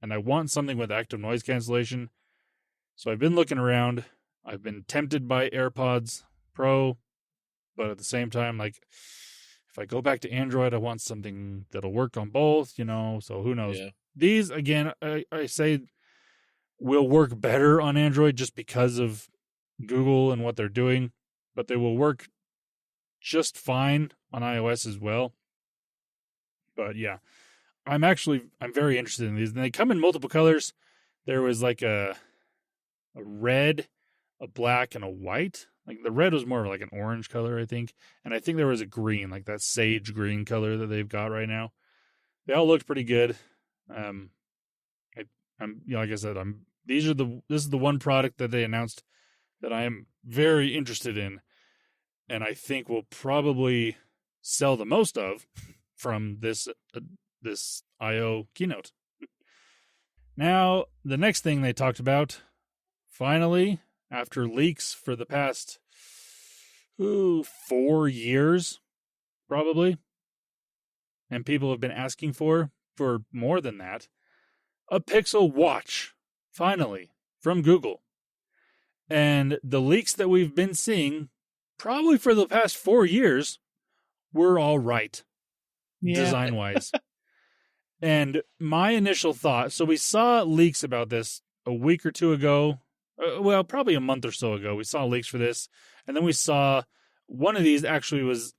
and I want something with active noise cancellation. So I've been looking around. I've been tempted by AirPods Pro, but at the same time, like, if I go back to Android, I want something that'll work on both, so who knows? Yeah. These, again, I say will work better on Android just because of Google and what they're doing, but they will work just fine on iOS as well. But yeah, I'm very interested in these. And they come in multiple colors. There was like a red, a black, and a white. Like the red was more like an orange color, I think. And I think there was a green, like that sage green color that they've got right now. They all looked pretty good. Like I said, this is the one product that they announced that I am very interested in, and I think will probably sell the most of from this I/O keynote. Now, the next thing they talked about, finally, after leaks for the past 4 years, probably, and people have been asking for more than that, a Pixel Watch, finally, from Google. And the leaks that we've been seeing, probably for the past 4 years, were all right, design-wise. And my initial thought, so we saw leaks about this a week or two ago, probably a month or so ago. We saw leaks for this, and then we saw one of these actually was,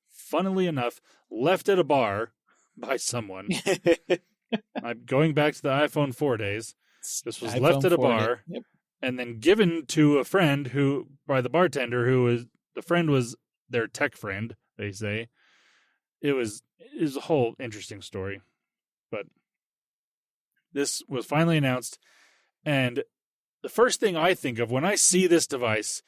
funnily enough, left at a bar by someone. I'm going back to the iPhone 4 days. This was left at a bar and then given to a friend by the bartender the friend was their tech friend, they say. It was a whole interesting story. But this was finally announced. And the first thing I think of when I see this device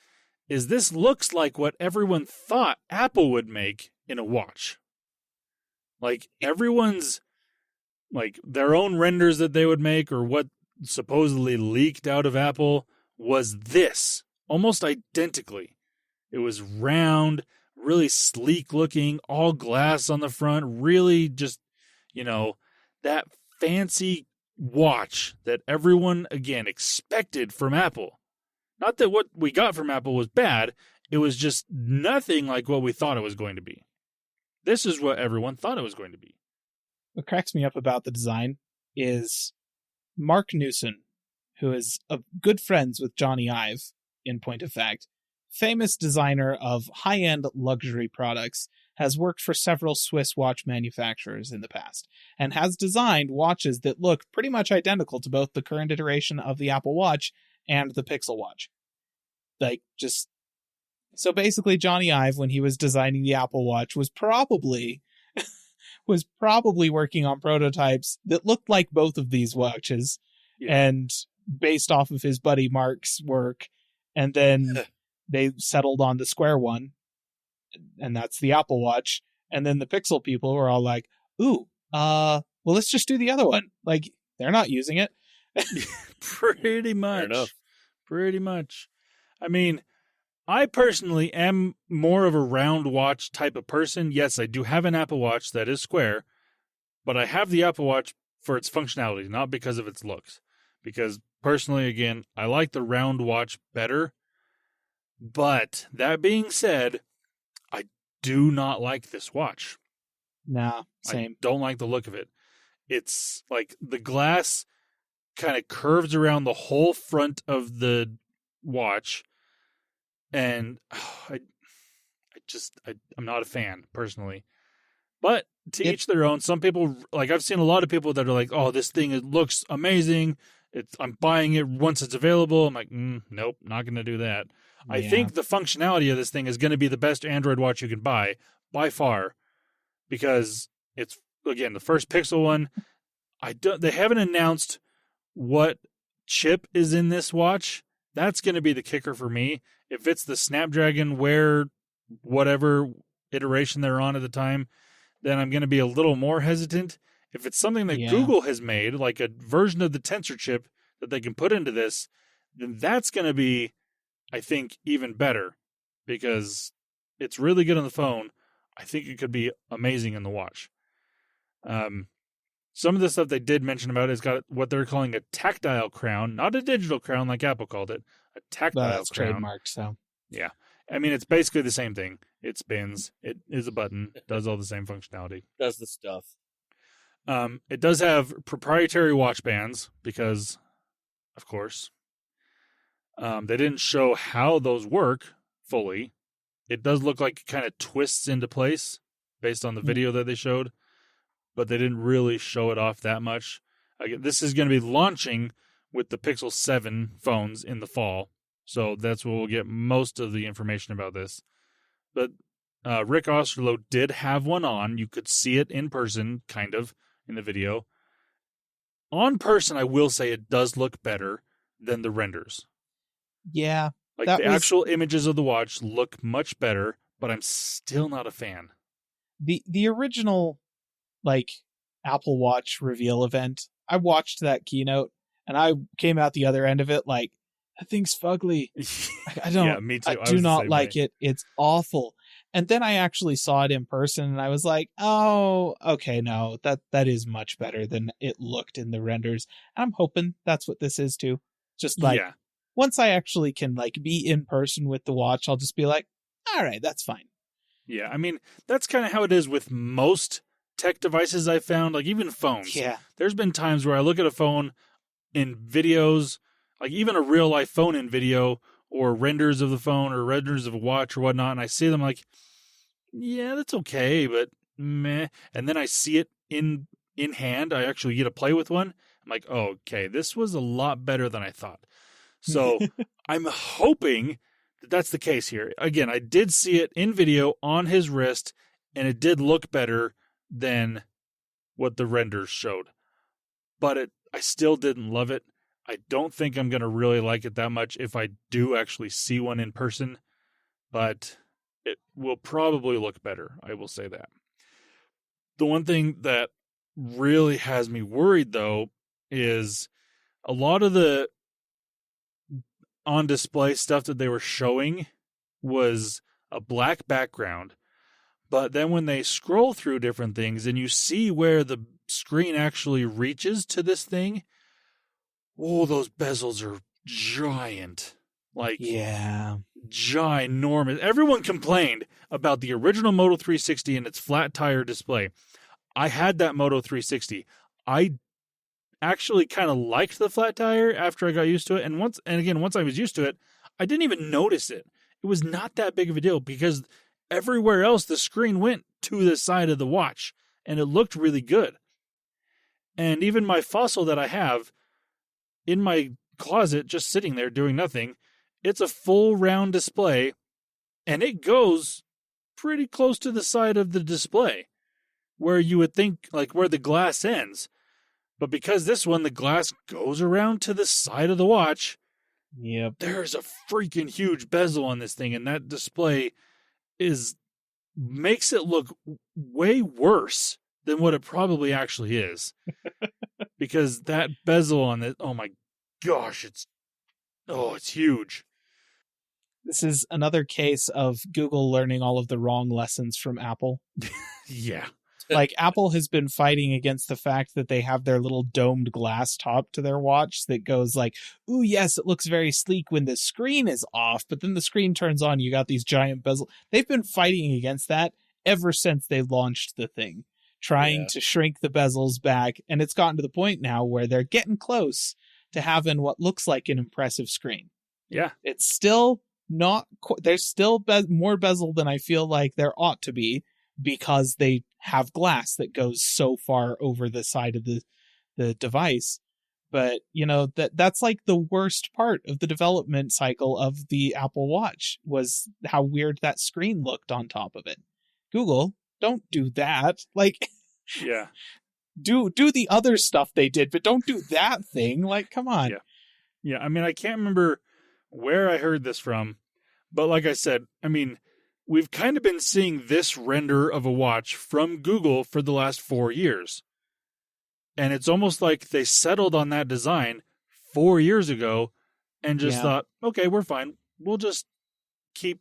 is this looks like what everyone thought Apple would make in a watch. Like everyone's, like their own renders that they would make or what supposedly leaked out of Apple was this, almost identically. It was round, really sleek looking, all glass on the front, really just, that fancy watch that everyone, again, expected from Apple. Not that what we got from Apple was bad, it was just nothing like what we thought it was going to be. This is what everyone thought it was going to be. What cracks me up about the design is Mark Newson, who is good friends with Johnny Ive, in point of fact, famous designer of high-end luxury products, has worked for several Swiss watch manufacturers in the past, and has designed watches that look pretty much identical to both the current iteration of the Apple Watch and the Pixel Watch. So basically Johnny Ive, when he was designing the Apple Watch, was probably working on prototypes that looked like both of these watches, and based off of his buddy Mark's work, and then they settled on the square one, and that's the Apple Watch. And then the Pixel people were all like, ooh, well, let's just do the other one. Like, they're not using it. Pretty much. Fair enough. Pretty much. I mean, I personally am more of a round watch type of person. Yes, I do have an Apple Watch that is square, but I have the Apple Watch for its functionality, not because of its looks. Because personally, again, I like the round watch better. But that being said, I do not like this watch. Nah, same. I don't like the look of it. It's like the glass kind of curves around the whole front of the watch. And I'm not a fan personally, but to each their own. Some people, like I've seen a lot of people that are like, "Oh, this thing looks amazing. I'm buying it once it's available." I'm like, nope, not going to do that. Yeah. I think the functionality of this thing is going to be the best Android watch you can buy by far, because it's again the first Pixel one. They haven't announced what chip is in this watch. That's going to be the kicker for me. If it's the Snapdragon Wear whatever iteration they're on at the time, then I'm going to be a little more hesitant. If it's something that Google has made, like a version of the Tensor chip that they can put into this, then that's going to be, I think, even better, because it's really good on the phone. I think it could be amazing in the watch. Some of the stuff they did mention about it has got what they're calling a tactile crown, not a digital crown like Apple called it, a tactile crown. Trademarked, so. Yeah. I mean, it's basically the same thing. It spins. It is a button. Does all the same functionality. Does the stuff. It does have proprietary watch bands because, of course, they didn't show how those work fully. It does look like it kind of twists into place based on the video that they showed, but they didn't really show it off that much. This is going to be launching with the Pixel 7 phones in the fall, so that's where we'll get most of the information about this. But Rick Osterloh did have one on. You could see it in person, kind of, in the video. On person, I will say it does look better than the renders. Yeah. Like the actual images of the watch look much better, but I'm still not a fan. The original, like, Apple Watch reveal event, I watched that keynote, and I came out the other end of it like, that thing's fugly. I don't. Yeah, me too. I do not like it. It's awful. And then I actually saw it in person, and I was like, "Oh, okay, no, that is much better than it looked in the renders." And I'm hoping that's what this is too. Just like once I actually can like be in person with the watch, I'll just be like, "All right, that's fine." Yeah, I mean that's kind of how it is with most tech devices I've found. Like even phones. Yeah, there's been times where I look at a phone in videos. Like even a real life phone in video or renders of the phone or renders of a watch or whatnot. And I see them like, yeah, that's okay, but meh. And then I see it in hand. I actually get to play with one. I'm like, oh, okay, this was a lot better than I thought. So I'm hoping that that's the case here. Again, I did see it in video on his wrist and it did look better than what the renders showed. But I still didn't love it. I don't think I'm going to really like it that much if I do actually see one in person, but it will probably look better. I will say that. The one thing that really has me worried, though, is a lot of the on-display stuff that they were showing was a black background, but then when they scroll through different things and you see where the screen actually reaches to this thing, oh, those bezels are giant. Like, yeah, ginormous. Everyone complained about the original Moto 360 and its flat tire display. I had that Moto 360. I actually kind of liked the flat tire after I got used to it. And once I was used to it, I didn't even notice it. It was not that big of a deal because everywhere else the screen went to the side of the watch and it looked really good. And even my Fossil that I have in my closet, just sitting there doing nothing, it's a full round display, and it goes pretty close to the side of the display, where you would think, like, where the glass ends. But because this one, the glass goes around to the side of the watch, Yep. There's a freaking huge bezel on this thing, and that display makes it look way worse than what it probably actually is. Because that bezel on it, oh my gosh, it's huge. This is another case of Google learning all of the wrong lessons from Apple. Yeah. Like, Apple has been fighting against the fact that they have their little domed glass top to their watch that goes like, ooh, yes, it looks very sleek when the screen is off, but then the screen turns on, you got these giant bezel. They've been fighting against that ever since they launched the thing, trying to shrink the bezels back, and it's gotten to the point now where they're getting close to having what looks like an impressive screen. Yeah. It's still not, there's still more bezel than I feel like there ought to be, because they have glass that goes so far over the side of the device. But, that's like the worst part of the development cycle of the Apple Watch, was how weird that screen looked on top of it. Google, don't do that. Like, Yeah. do the other stuff they did, but don't do that thing. Like, come on. Yeah. Yeah, I mean, I can't remember where I heard this from, but like I said, I mean, we've kind of been seeing this render of a watch from Google for the last 4 years. And it's almost like they settled on that design 4 years ago and just thought, okay, we're fine. We'll just keep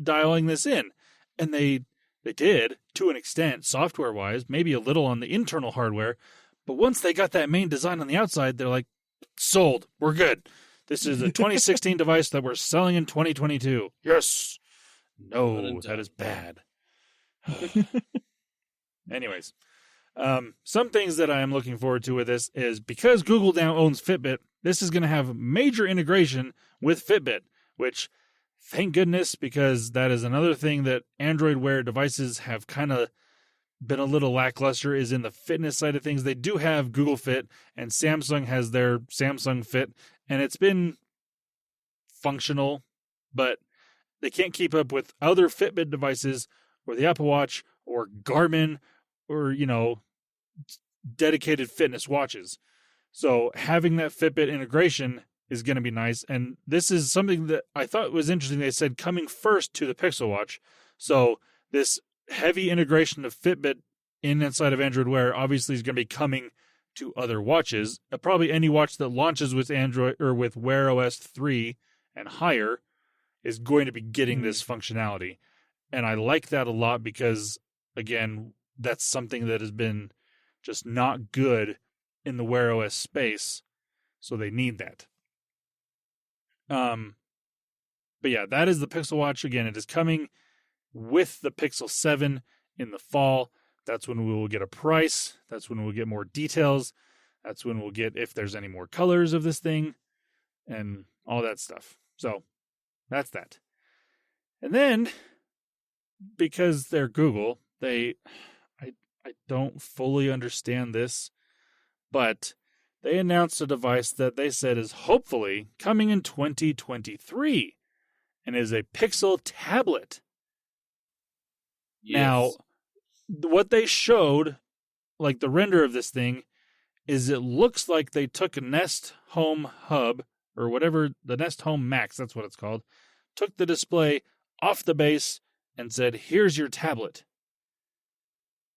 dialing this in. And they did, to an extent, software-wise, maybe a little on the internal hardware. But once they got that main design on the outside, they're like, sold. We're good. This is a 2016 device that we're selling in 2022. Yes. No, that is bad. Anyways, some things that I am looking forward to with this is, because Google now owns Fitbit, this is going to have major integration with Fitbit, which, thank goodness, because that is another thing that Android Wear devices have kind of been a little lackluster, is in the fitness side of things. They do have Google Fit, and Samsung has their Samsung Fit, and it's been functional, but they can't keep up with other Fitbit devices or the Apple Watch or Garmin or, dedicated fitness watches. So having that Fitbit integration is going to be nice. And this is something that I thought was interesting. They said coming first to the Pixel Watch. So this heavy integration of Fitbit inside of Android Wear obviously is going to be coming to other watches. Probably any watch that launches with Android or with Wear OS 3 and higher is going to be getting this functionality. And I like that a lot because, again, that's something that has been just not good in the Wear OS space. So they need that. But yeah, that is the Pixel Watch. Again, it is coming with the Pixel 7 in the fall. That's when we will get a price. That's when we'll get more details. That's when we'll get if there's any more colors of this thing and all that stuff. So that's that. And then, because they're Google, I don't fully understand this, but they announced a device that they said is hopefully coming in 2023 and is a Pixel tablet. Yes. Now, what they showed, like the render of this thing, is it looks like they took a Nest Home Hub, or whatever, the Nest Home Max, that's what it's called, took the display off the base and said, here's your tablet.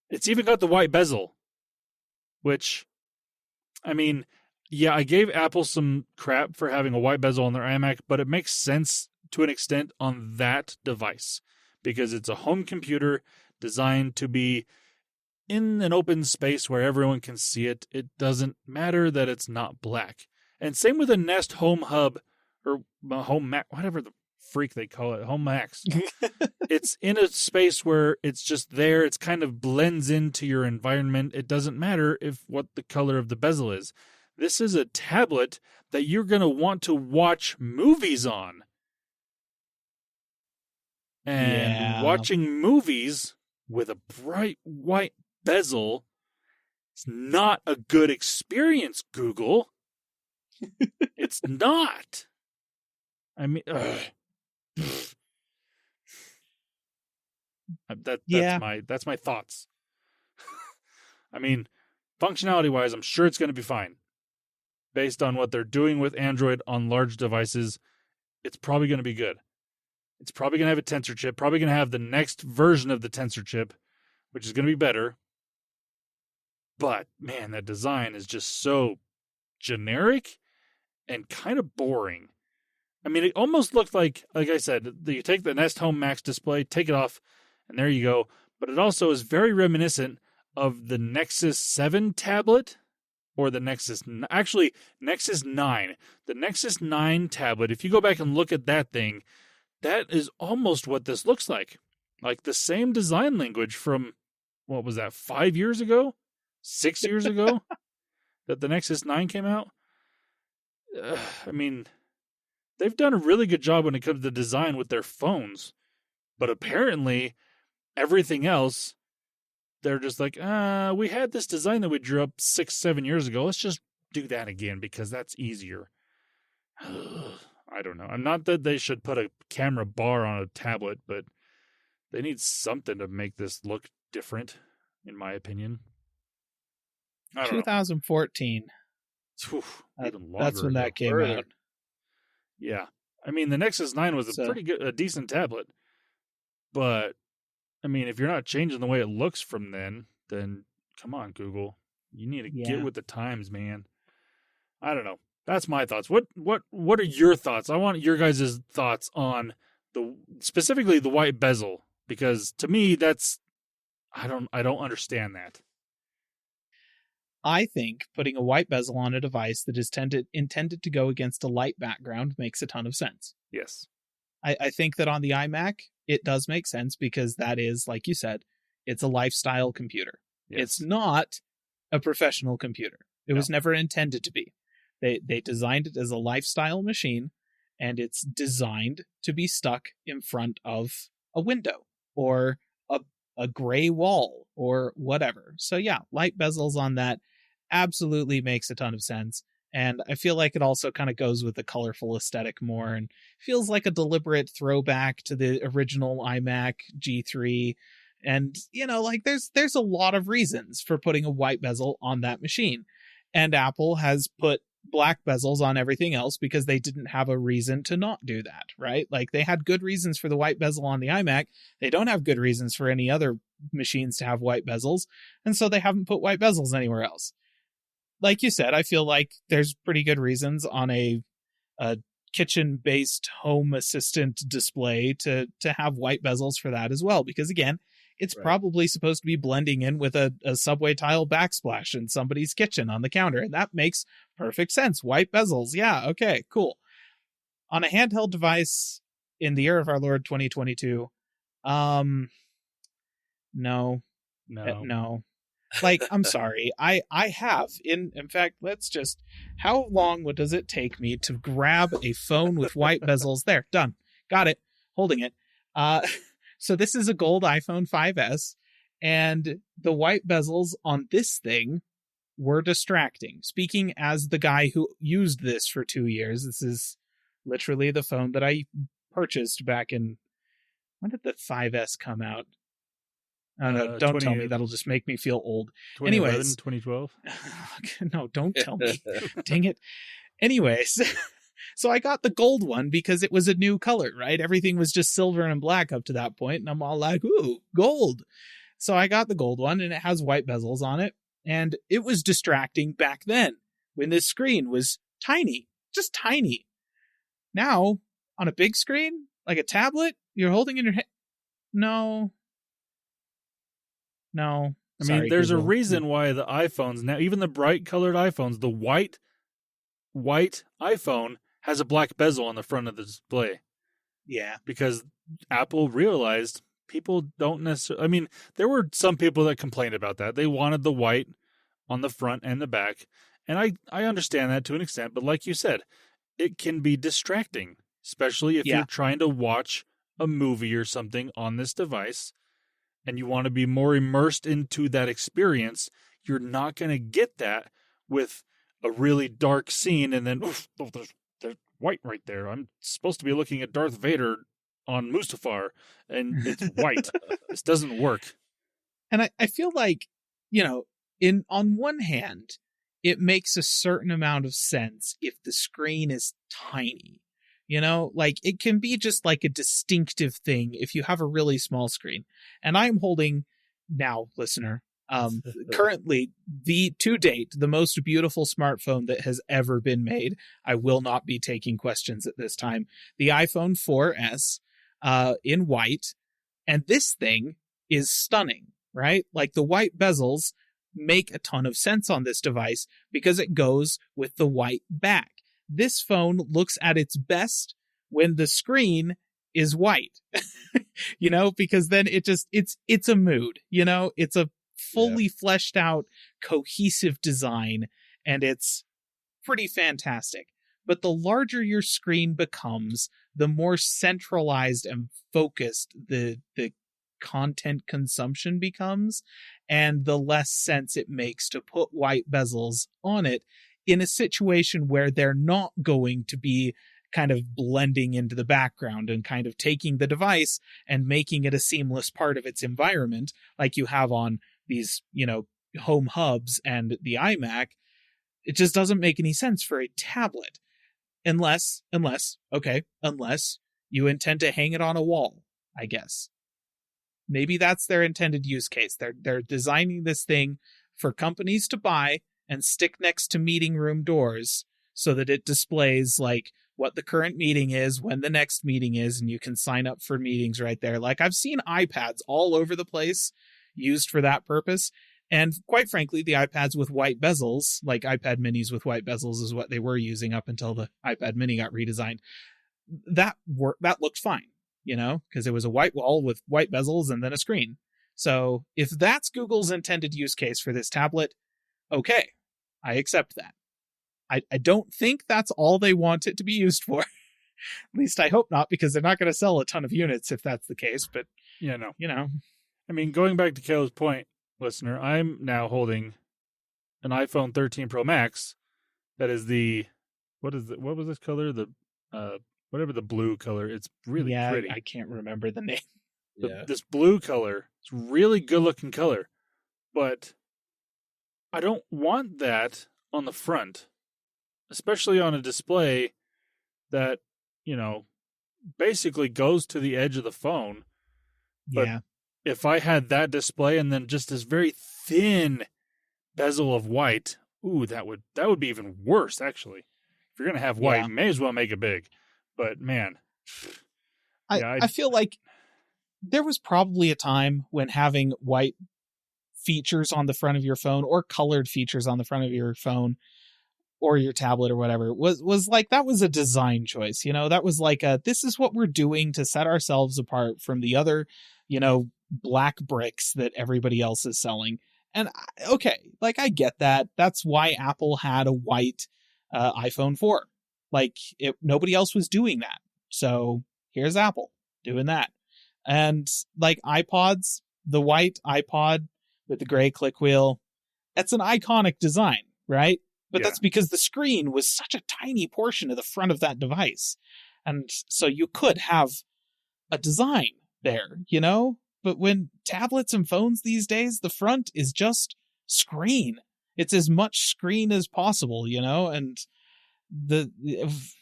It's even got the white bezel, which, I mean, yeah, I gave Apple some crap for having a white bezel on their iMac, but it makes sense to an extent on that device because it's a home computer designed to be in an open space where everyone can see it. It doesn't matter that it's not black. And same with a Nest Home Hub or Home Mac, whatever the freak they call it, Home Max. It's in a space where it's just there. It's kind of blends into your environment. It doesn't matter what the color of the bezel is. This is a tablet that you're going to want to watch movies on. And watching movies with a bright white bezel is not a good experience, Google. It's not. I mean, that's my thoughts. I mean, functionality wise, I'm sure it's going to be fine, based on what they're doing with Android on large devices, it's probably going to be good. It's probably going to have a tensor chip, probably going to have the next version of the tensor chip, which is going to be better. But, man, that design is just so generic and kind of boring. I mean, it almost looked like I said, you take the Nest Home Max display, take it off, and there you go. But it also is very reminiscent of the Nexus 7 tablet, or the Nexus 9. The Nexus 9 tablet, if you go back and look at that thing, that is almost what this looks like. Like the same design language from, what was that, 5 years ago? 6 years ago? That the Nexus 9 came out? I mean, they've done a really good job when it comes to design with their phones. But apparently, everything else, they're just like, we had this design that we drew up 6-7 years ago. Let's just do that again because that's easier. I don't know. I'm not that they should put a camera bar on a tablet, but they need something to make this look different, in my opinion. I don't 2014. know. Even longer That's when ago. that came out. Yeah. I mean, the Nexus 9 was a decent tablet. But, I mean, if you're not changing the way it looks from then come on, Google. You need to get with the times, man. I don't know. That's my thoughts. What are your thoughts? I want your guys' thoughts on specifically the white bezel, because to me that's I don't understand that. I think putting a white bezel on a device that is intended to go against a light background makes a ton of sense. Yes. I think that on the iMac, it does make sense because that is, like you said, it's a lifestyle computer. Yes. It's not a professional computer. It was never intended to be. They designed it as a lifestyle machine, and it's designed to be stuck in front of a window or a gray wall or whatever. So yeah, light bezels on that absolutely makes a ton of sense. And I feel like it also kind of goes with the colorful aesthetic more and feels like a deliberate throwback to the original iMac G3. And, like there's a lot of reasons for putting a white bezel on that machine. And Apple has put black bezels on everything else because they didn't have a reason to not do that, right? Like they had good reasons for the white bezel on the iMac. They don't have good reasons for any other machines to have white bezels. And so they haven't put white bezels anywhere else. Like you said, I feel like there's pretty good reasons on a kitchen-based home assistant display to have white bezels for that as well. Because again, it's probably supposed to be blending in with a subway tile backsplash in somebody's kitchen on the counter. And that makes perfect sense. White bezels. Yeah. Okay, cool. On a handheld device in the year of our Lord 2022, no. Like, I'm sorry. I have in fact, how long does it take me to grab a phone with white bezels? There, done. Got it. Holding it. So this is a gold iPhone 5S, and the white bezels on this thing were distracting. Speaking as the guy who used this for 2 years, this is literally the phone that I purchased back in, when did the 5S come out? I don't know. Don't tell me. That'll just make me feel old. 2011, 2012? No, don't tell me. Dang it. Anyways, so I got the gold one because it was a new color, right? Everything was just silver and black up to that point, and I'm all like, ooh, gold. So I got the gold one, and it has white bezels on it, and it was distracting back then when this screen was tiny, just tiny. Now, on a big screen, like a tablet, you're holding in your hand. No. I mean, there's Google. A reason why the iPhones now, even the bright colored iPhones, the white iPhone has a black bezel on the front of the display. Yeah. Because Apple realized people don't necessarily, I mean, there were some people that complained about that. They wanted the white on the front and the back. And I understand that to an extent, but like you said, it can be distracting, especially if you're trying to watch a movie or something on this device. And you want to be more immersed into that experience, you're not going to get that with a really dark scene and then, there's white right there. I'm supposed to be looking at Darth Vader on Mustafar, and it's white. This doesn't work. And I feel like, on one hand, it makes a certain amount of sense if the screen is tiny. You know, like it can be just like a distinctive thing if you have a really small screen. And I'm holding now, listener, currently to date, the most beautiful smartphone that has ever been made. I will not be taking questions at this time. The iPhone 4S, in white. And this thing is stunning, right? Like the white bezels make a ton of sense on this device because it goes with the white back. This phone looks at its best when the screen is white, you know, because then it's a mood, you know, it's a fully fleshed out, cohesive design, and it's pretty fantastic. But the larger your screen becomes, the more centralized and focused the content consumption becomes, and the less sense it makes to put white bezels on it in a situation where they're not going to be kind of blending into the background and kind of taking the device and making it a seamless part of its environment, like you have on these, you know, home hubs and the iMac. It just doesn't make any sense for a tablet. Unless you intend to hang it on a wall, I guess. Maybe that's their intended use case. They're designing this thing for companies to buy and stick next to meeting room doors so that it displays like what the current meeting is, when the next meeting is, and you can sign up for meetings right there. Like I've seen iPads all over the place used for that purpose. And quite frankly, the iPads with white bezels, like iPad minis with white bezels is what they were using up until the iPad mini got redesigned. That looked fine, you know, because it was a white wall with white bezels and then a screen. So if that's Google's intended use case for this tablet, okay, I accept that. I don't think that's all they want it to be used for. At least I hope not, because they're not going to sell a ton of units if that's the case. But, Yeah, no. you know. I mean, going back to Caleb's point, listener, I'm now holding an iPhone 13 Pro Max that is what was this color? The whatever the blue color. It's really pretty. I can't remember the name. This blue color, it's really good looking color, but I don't want that on the front, especially on a display that, you know, basically goes to the edge of the phone. But Yeah. if I had that display and then just this very thin bezel of white, that would be even worse, actually. If you're going to have white, you may as well make it big. But man, I feel like there was probably a time when having white features on the front of your phone or colored features on the front of your phone or your tablet or whatever was like, that was a design choice. You know, that was like this is what we're doing to set ourselves apart from the other, you know, black bricks that everybody else is selling. And okay, like I get that. That's why Apple had a white iPhone 4. Like nobody else was doing that. So here's Apple doing that. And like iPods, the white iPod with the gray click wheel, that's an iconic design, right? But that's because the screen was such a tiny portion of the front of that device. And so you could have a design there, you know? But when tablets and phones these days, the front is just screen. It's as much screen as possible, you know? And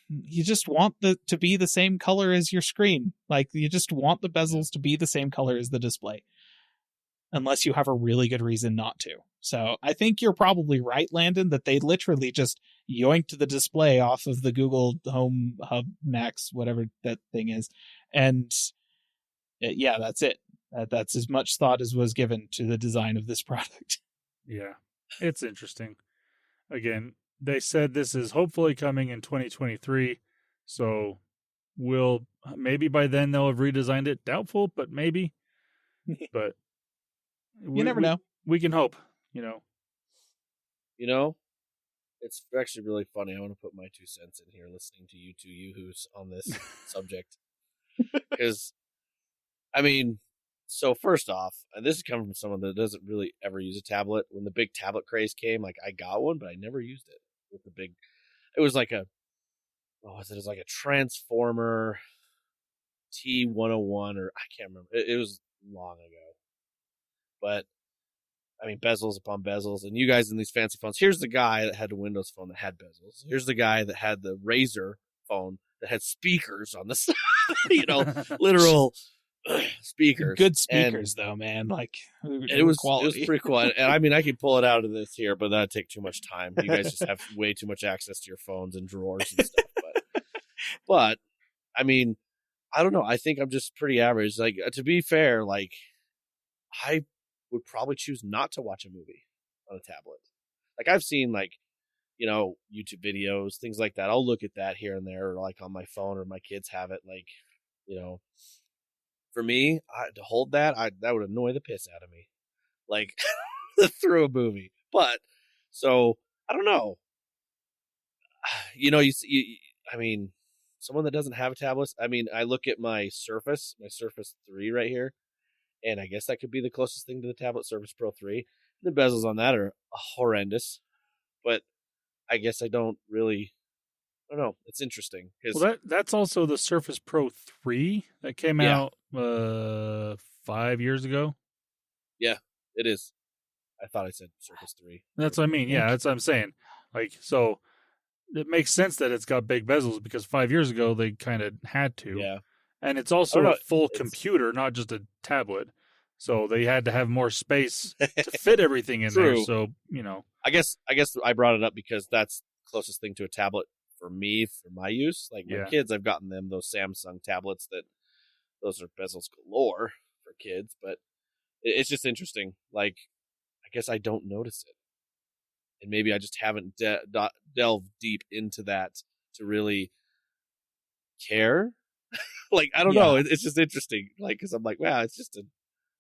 you just want to be the same color as your screen. Like you just want the bezels to be the same color as the display. Unless you have a really good reason not to. So I think you're probably right, Landon, that they literally just yoinked the display off of the Google Home Hub Max, whatever that thing is. And that's it. That's as much thought as was given to the design of this product. Yeah, it's interesting. Again, they said this is hopefully coming in 2023. So maybe by then they'll have redesigned it. Doubtful, but maybe. But you never know. We can hope, you know. You know, it's actually really funny. I want to put my 2 cents in here listening to you two yoo-hoos on this subject. Because, I mean, so first off, and this is coming from someone that doesn't really ever use a tablet. When the big tablet craze came, like I got one, but I never used it. With the big, it was like it was like a Transformer T101, or I can't remember. It was long ago. But I mean, bezels upon bezels, and you guys in these fancy phones. Here's the guy that had a Windows phone that had bezels. Here's the guy that had the Razer phone that had speakers on the side, literal speakers. Good speakers, though, man. Like, it was quality. pretty cool. And I mean, I could pull it out of this here, but that'd take too much time. You guys just have way too much access to your phones and drawers and stuff. But I mean, I don't know. I think I'm just pretty average. Like, to be fair, like, I would probably choose not to watch a movie on a tablet. Like, I've seen, like, YouTube videos, things like that. I'll look at that here and there, or like on my phone, or my kids have it. Like, for me, to hold that, that would annoy the piss out of me. Like, through a movie. But, so, I don't know. I mean, someone that doesn't have a tablet, I mean, I look at my Surface 3 right here, and I guess that could be the closest thing to the tablet, Surface Pro 3. The bezels on that are horrendous, but I guess I don't know. It's interesting. Well, that's also the Surface Pro 3 that came out 5 years ago. Yeah, it is. I thought I said Surface 3. That's what I mean. Yeah, that's what I'm saying. Like, so it makes sense that it's got big bezels because 5 years ago they kind of had to. Yeah. And it's also a full computer, not just a tablet. So they had to have more space to fit everything in there. So, I guess I brought it up because that's the closest thing to a tablet for me, for my use. Like, my kids, I've gotten them those Samsung tablets those are bezels galore for kids, but it's just interesting. Like, I guess I don't notice it. And maybe I just haven't delved deep into that to really care. Like, I don't know. It's just interesting. Like, because I'm like, wow, it's just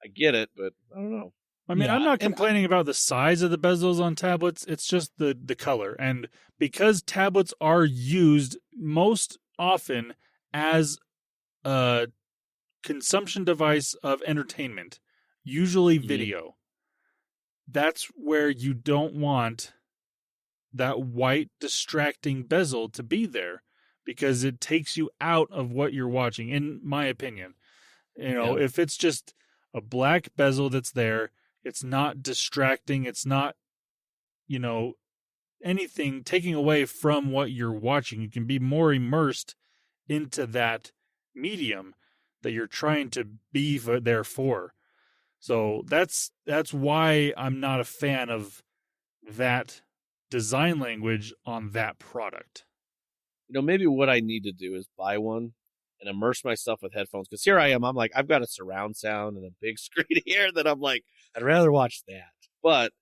I get it, but I don't know. I mean, I'm not complaining about the size of the bezels on tablets. It's just the color. And because tablets are used most often as a consumption device of entertainment, usually video, that's where you don't want that white distracting bezel to be there, because it takes you out of what you're watching, in my opinion. If it's just a black bezel that's there, it's not distracting. It's not, anything taking away from what you're watching. You can be more immersed into that medium that you're trying to be there for. So that's why I'm not a fan of that design language on that product. Maybe what I need to do is buy one and immerse myself with headphones. Because here I am, I'm like, I've got a surround sound and a big screen here that I'm like, I'd rather watch that. But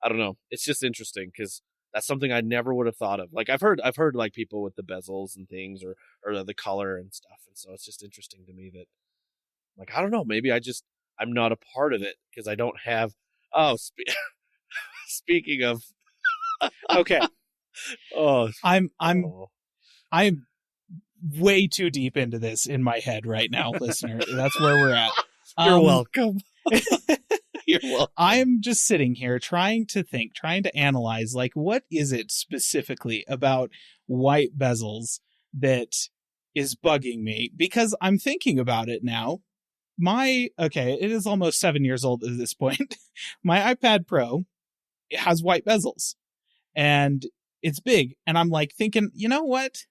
I don't know. It's just interesting because that's something I never would have thought of. Like, I've heard like people with the bezels and things, or the color and stuff. And so it's just interesting to me that, like, I don't know, maybe I'm not a part of it because I don't have. Oh, speaking of, okay. I'm way too deep into this in my head right now, listener. That's where we're at. You're welcome. You're welcome. I'm just sitting here trying to think, trying to analyze, like, what is it specifically about white bezels that is bugging me? Because I'm thinking about it now. It is almost 7 years old at this point. My iPad Pro, it has white bezels and it's big. And I'm like thinking, you know what?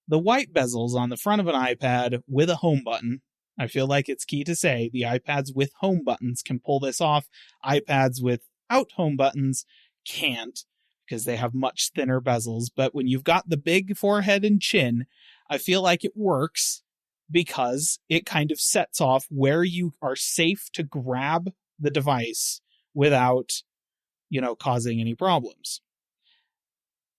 The white bezels on the front of an iPad with a home button, I feel like it's key to say the iPads with home buttons can pull this off. iPads without home buttons can't, because they have much thinner bezels. But when you've got the big forehead and chin, I feel like it works because it kind of sets off where you are safe to grab the device without, causing any problems.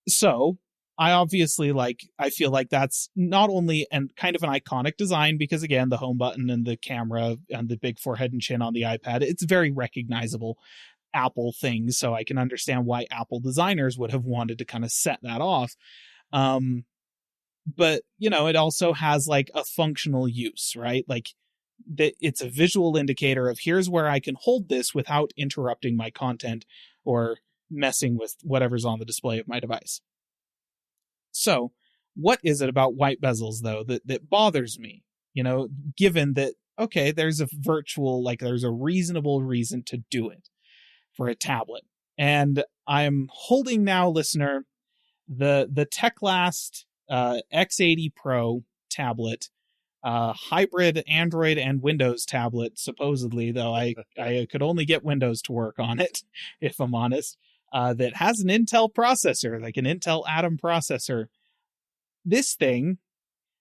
So I obviously I feel like that's not only kind of an iconic design, because again, the home button and the camera and the big forehead and chin on the iPad, it's very recognizable Apple things. So I can understand why Apple designers would have wanted to kind of set that off. But it also has like a functional use, right? Like that it's a visual indicator of here's where I can hold this without interrupting my content or messing with whatever's on the display of my device. So what is it about white bezels, though, that bothers me? Given that, okay, there's a reasonable reason to do it. for a tablet. And I'm holding now, listener, the TechLast X80 Pro tablet, hybrid Android and Windows tablet, supposedly, though I could only get Windows to work on it, if I'm honest, that has an Intel processor, like an Intel Atom processor. This thing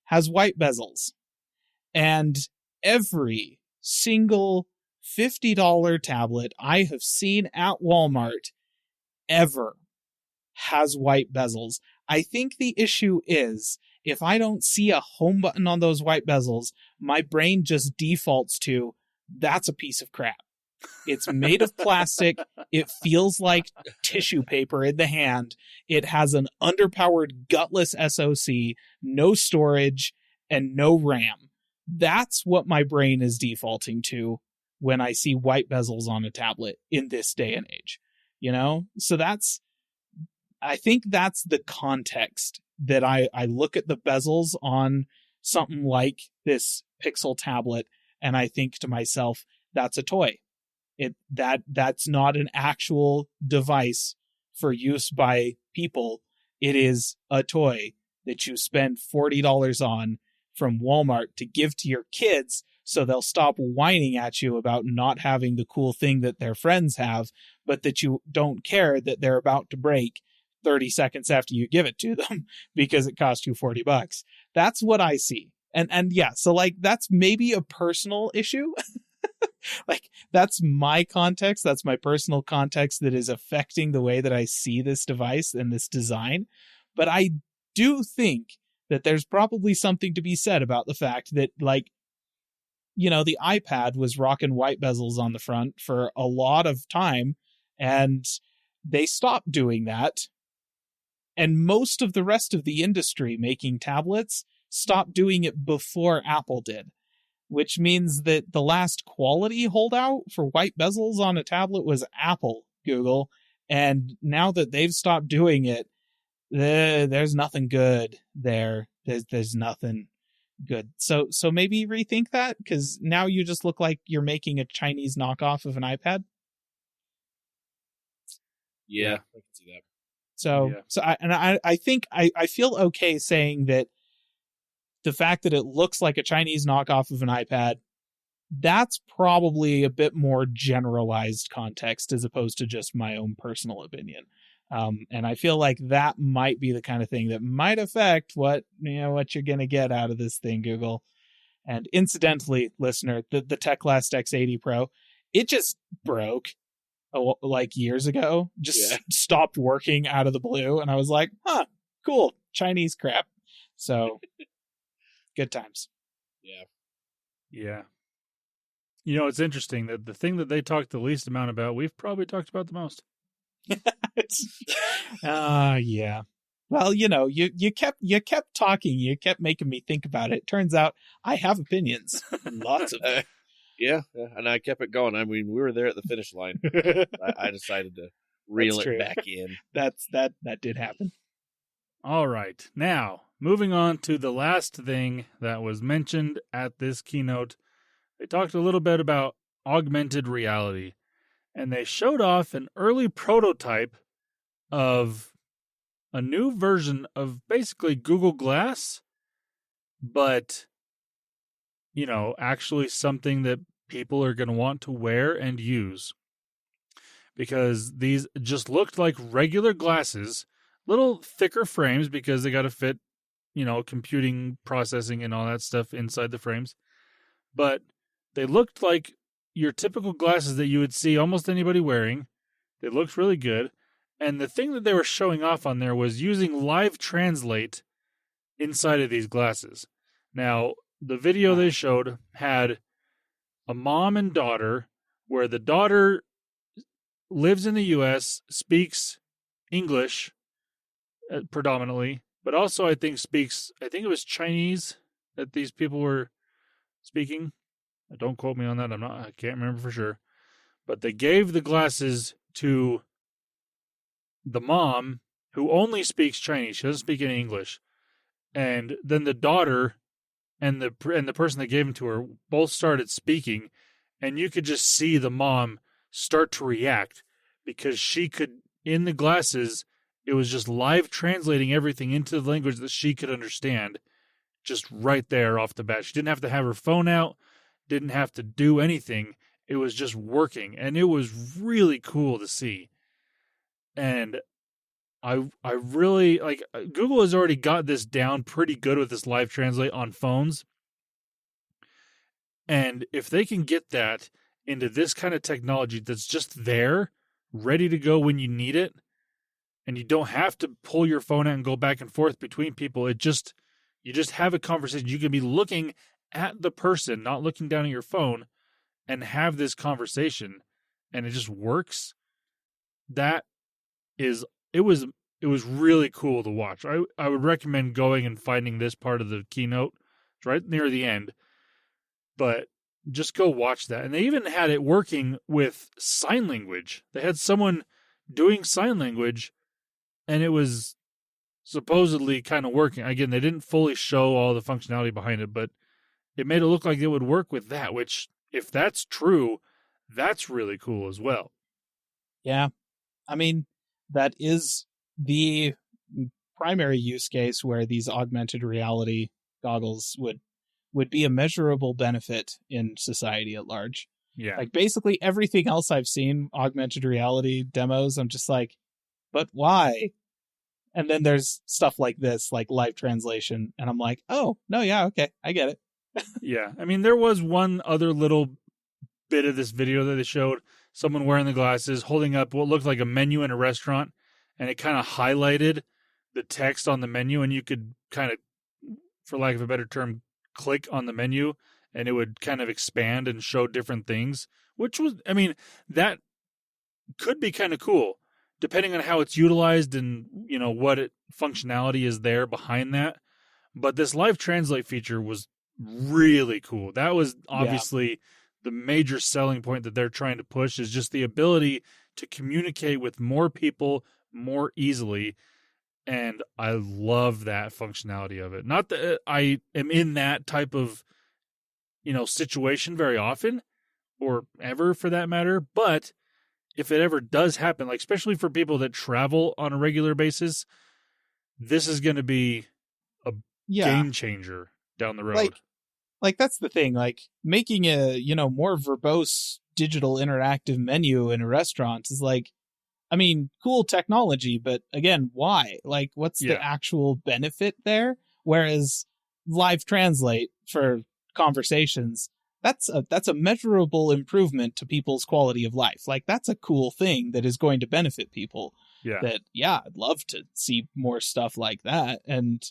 has white bezels, and every single $50 tablet I have seen at Walmart ever has white bezels. I think the issue is, if I don't see a home button on those white bezels, my brain just defaults to, that's a piece of crap. It's made of plastic. It feels like tissue paper in the hand. It has an underpowered, gutless SoC, no storage, and no RAM. That's what my brain is defaulting to when I see white bezels on a tablet in this day and age. You know? So I think that's the context that I look at the bezels on something like this Pixel tablet, and I think to myself, that's a toy. That's not an actual device for use by people. It is a toy that you spend $40 on from Walmart to give to your kids so they'll stop whining at you about not having the cool thing that their friends have, but that you don't care that they're about to break 30 seconds after you give it to them because it cost you $40. That's what I see. And yeah, so like that's maybe a personal issue. Like that's my context. That's my personal context that is affecting the way that I see this device and this design. But I do think that there's probably something to be said about the fact that, like, you know, the iPad was rocking white bezels on the front for a lot of time, and they stopped doing that. And most of the rest of the industry making tablets stopped doing it before Apple did, which means that the last quality holdout for white bezels on a tablet was Apple, Google. And now that they've stopped doing it, there's nothing good there. There's nothing good. So maybe rethink that, because now you just look like you're making a Chinese knockoff of an iPad. Yeah, I can see that. So I think I feel okay saying that the fact that it looks like a Chinese knockoff of an iPad, that's probably a bit more generalized context as opposed to just my own personal opinion. And I feel like that might be the kind of thing that might affect what you're going to get out of this thing, Google. And incidentally, listener, the TechLast X80 Pro, it just broke like years ago, stopped working out of the blue. And I was like, cool, Chinese crap. So good times. Yeah. You know, it's interesting that the thing that they talked the least amount about, we've probably talked about the most. Yeah. Well, you know, you kept talking, you kept making me think about it. Turns out I have opinions. Lots of them. Yeah, and I kept it going. I mean, we were there at the finish line. I decided to reel it back in. That did happen. All right. Now, moving on to the last thing that was mentioned at this keynote. They talked a little bit about augmented reality, and they showed off an early prototype of a new version of basically Google Glass, but, you know, actually something that people are going to want to wear and use. Because these just looked like regular glasses, little thicker frames because they got to fit, you know, computing, processing, and all that stuff inside the frames. But they looked like your typical glasses that you would see almost anybody wearing. They looked really good. And the thing that they were showing off on there was using Live Translate inside of these glasses. Now, the video they showed had a mom and daughter, where the daughter lives in the U.S., speaks English predominantly, but also I think it was Chinese that these people were speaking. Don't quote me on that. I can't remember for sure. But they gave the glasses to the mom, who only speaks Chinese. She doesn't speak any English. And then the daughter and the person that gave them to her both started speaking, and you could just see the mom start to react because she could, in the glasses, it was just live translating everything into the language that she could understand, just right there off the bat. She didn't have to have her phone out, didn't have to do anything. It was just working, and it was really cool to see. And I really, like, Google has already got this down pretty good with this live translate on phones. And if they can get that into this kind of technology that's just there, ready to go when you need it, and you don't have to pull your phone out and go back and forth between people, you just have a conversation. You can be looking at the person, not looking down at your phone, and have this conversation, and it just works. It was really cool to watch. I would recommend going and finding this part of the keynote. It's right near the end. But just go watch that. And they even had it working with sign language. They had someone doing sign language, and it was supposedly kind of working. Again, they didn't fully show all the functionality behind it, but it made it look like it would work with that, which, if that's true, that's really cool as well. Yeah. I mean, that is the primary use case where these augmented reality goggles would be a measurable benefit in society at large. Yeah. Like, basically everything else I've seen, augmented reality demos, I'm just like, but why? And then there's stuff like this, like live translation, and I'm like, oh, no, yeah, okay, I get it. Yeah. I mean, there was one other little bit of this video that they showed, someone wearing the glasses, holding up what looked like a menu in a restaurant, and it kind of highlighted the text on the menu, and you could kind of, for lack of a better term, click on the menu, and it would kind of expand and show different things, which was, I mean, that could be kind of cool, depending on how it's utilized and, you know, what functionality is there behind that. But this live translate feature was really cool. That was obviously the major selling point that they're trying to push, is just the ability to communicate with more people more easily. And I love that functionality of it. Not that I am in that type of, you know, situation very often, or ever for that matter, but if it ever does happen, like especially for people that travel on a regular basis, this is going to be a game changer down the road. Like that's the thing, like making a, you know, more verbose digital interactive menu in a restaurant is like, I mean, cool technology, but again, why? Like, what's the actual benefit there? Whereas live translate for conversations, that's a measurable improvement to people's quality of life. Like, that's a cool thing that is going to benefit people. Yeah. That, I'd love to see more stuff like that. And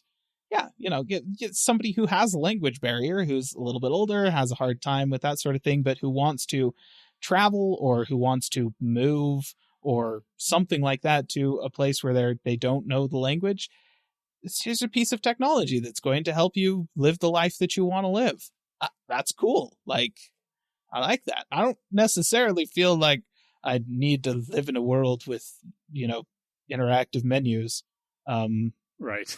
you know, get somebody who has a language barrier, who's a little bit older, has a hard time with that sort of thing, but who wants to travel or who wants to move or something like that to a place where they don't know the language. Here's a piece of technology that's going to help you live the life that you want to live. That's cool. Like, I like that. I don't necessarily feel like I need to live in a world with, you know, interactive menus. Right.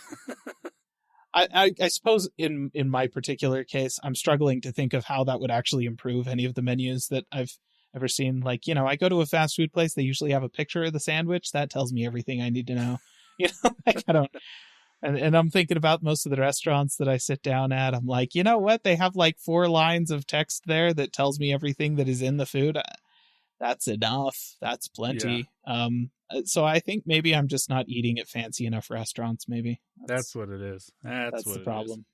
I suppose in my particular case, I'm struggling to think of how that would actually improve any of the menus that I've ever seen. Like, you know, I go to a fast food place, they usually have a picture of the sandwich. That tells me everything I need to know. You know, like, I don't, and I'm thinking about most of the restaurants that I sit down at. I'm like, you know what? They have like 4 lines of text there that tells me everything that is in the food. That's enough. That's plenty. Yeah. So I think maybe I'm just not eating at fancy enough restaurants. Maybe that's what it is. That's what the problem.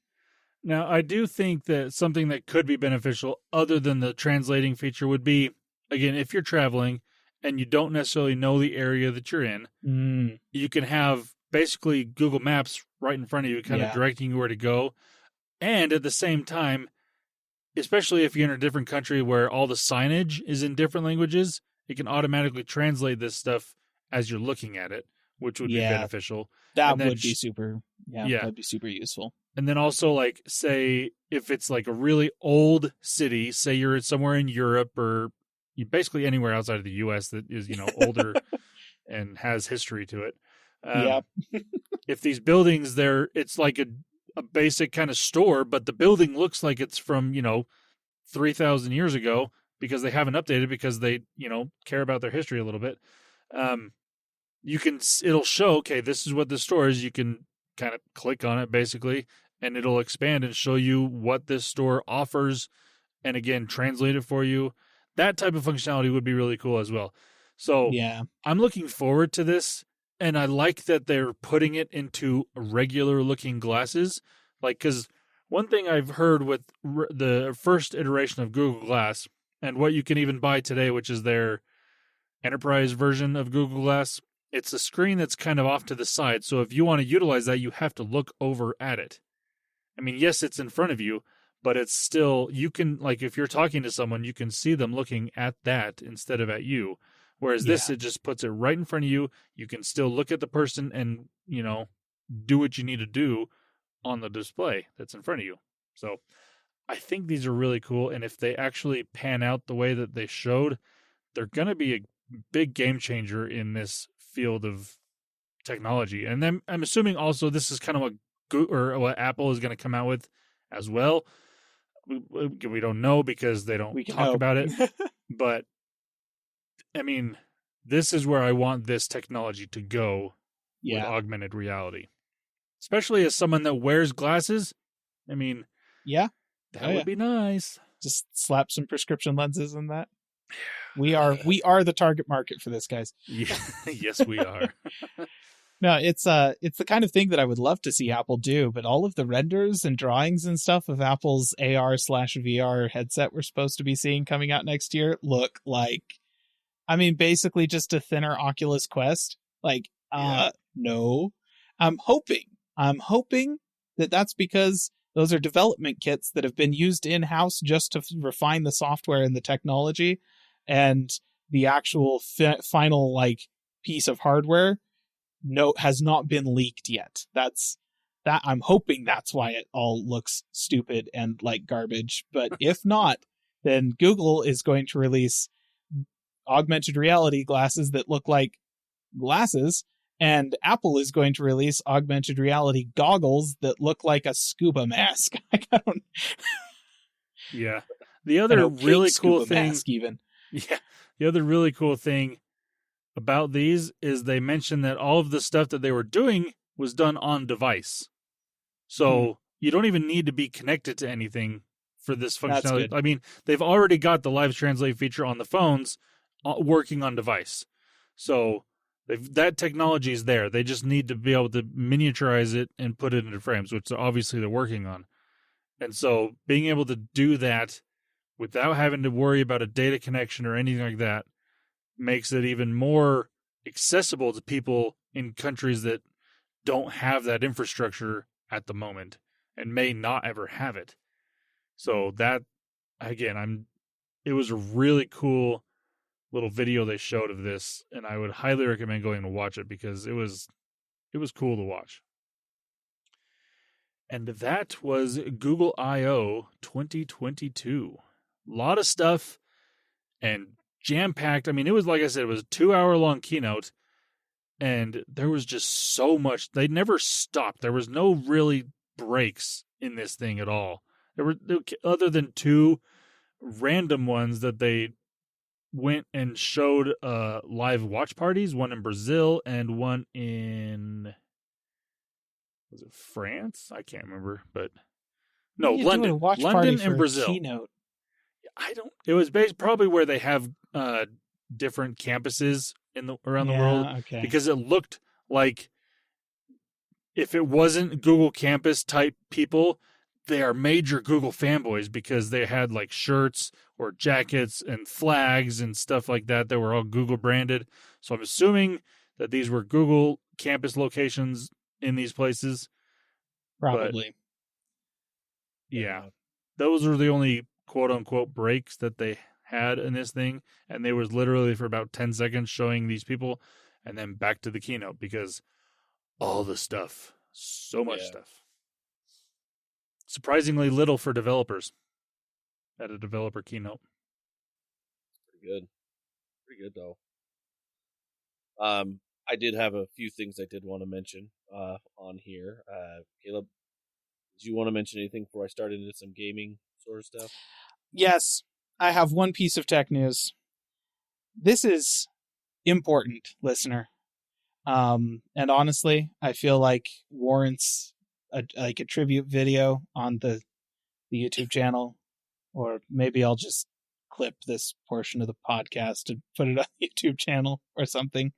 Now, I do think that something that could be beneficial other than the translating feature would be, again, if you're traveling and you don't necessarily know the area that you're in, you can have basically Google Maps right in front of you, kind of directing you where to go. And at the same time, especially if you're in a different country where all the signage is in different languages, it can automatically translate this stuff as you're looking at it, which would be beneficial. That would be super. That'd be super useful. And then also, like, say, if it's like a really old city, say you're somewhere in Europe or basically anywhere outside of the U.S. that is, you know, older and has history to it. If these buildings, it's like a basic kind of store, but the building looks like it's from, you know, 3,000 years ago because they haven't updated because they, you know, care about their history a little bit. It'll show, okay, this is what the store is. You can kind of click on it basically, and it'll expand and show you what this store offers, and again, translate it for you. That type of functionality would be really cool as well. So Yeah. I'm looking forward to this, and I like that they're putting it into regular looking glasses. Like, because one thing I've heard with the first iteration of Google Glass, and what you can even buy today, which is their enterprise version of Google Glass, it's a screen that's kind of off to the side. So if you want to utilize that, you have to look over at it. I mean, yes, it's in front of you, but it's still, you can, like, if you're talking to someone, you can see them looking at that instead of at you. Whereas this, it just puts it right in front of you. You can still look at the person and, do what you need to do on the display that's in front of you. So I think these are really cool. And if they actually pan out the way that they showed, they're going to be a big game changer in this field of technology. And then I'm assuming also this is kind of what Apple is going to come out with as well. We don't know because they don't talk about it. But I mean, this is where I want this technology to go with augmented reality. Especially as someone that wears glasses. I mean, that would be nice. Just slap some prescription lenses in that. We are the target market for this, guys. Yeah, yes, we are. No, it's the kind of thing that I would love to see Apple do, but all of the renders and drawings and stuff of Apple's AR/VR headset we're supposed to be seeing coming out next year look like, I mean, basically just a thinner Oculus Quest. Like, no. I'm hoping that that's because those are development kits that have been used in-house just to refine the software and the technology, and the actual final piece of hardware has not been leaked yet. I'm hoping that's why it all looks stupid and like garbage. But if not, then Google is going to release augmented reality glasses that look like glasses, and Apple is going to release augmented reality goggles that look like a scuba mask. Yeah. The other really cool thing, mask even. Yeah. The other really cool thing about these is they mentioned that all of the stuff that they were doing was done on device. So you don't even need to be connected to anything for this functionality. I mean, they've already got the live translate feature on the phones working on device. So that technology is there. They just need to be able to miniaturize it and put it into frames, which obviously they're working on. And so being able to do that without having to worry about a data connection or anything like that makes it even more accessible to people in countries that don't have that infrastructure at the moment and may not ever have it. So that, again, it was a really cool little video they showed of this, and I would highly recommend going to watch it because it was cool to watch. And that was Google I/O 2022. A lot of stuff and jam-packed. I mean, it was, like I said, it was a 2-hour-long keynote, and there was just so much. They never stopped. There was no really breaks in this thing at all. There were, other than 2 random ones that they went and showed live watch parties, one in Brazil and one in, was it France? I can't remember, but no, London. London and Brazil. Keynote? It was probably where they have different campuses around the world, okay. Because it looked like if it wasn't Google campus type people, they are major Google fanboys because they had like shirts or jackets and flags and stuff like that that were all Google branded. So I'm assuming that these were Google campus locations in these places. Probably. But, yeah. Those are the only quote unquote breaks that they had in this thing. And they was literally for about 10 seconds showing these people and then back to the keynote because all the stuff, so much stuff. Surprisingly little for developers at a developer keynote. Pretty good though. I did have a few things I did want to mention on here. Caleb, did you want to mention anything before I start into some gaming sort of stuff? Yes, I have one piece of tech news. This is important, listener. And honestly, I feel like warrants a tribute video on the YouTube channel, or maybe I'll just clip this portion of the podcast and put it on the YouTube channel or something.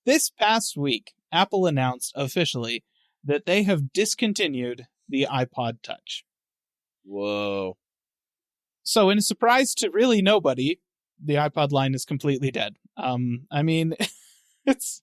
This past week, Apple announced officially that they have discontinued the iPod Touch. Whoa. So in a surprise to really nobody, the iPod line is completely dead. I mean, it's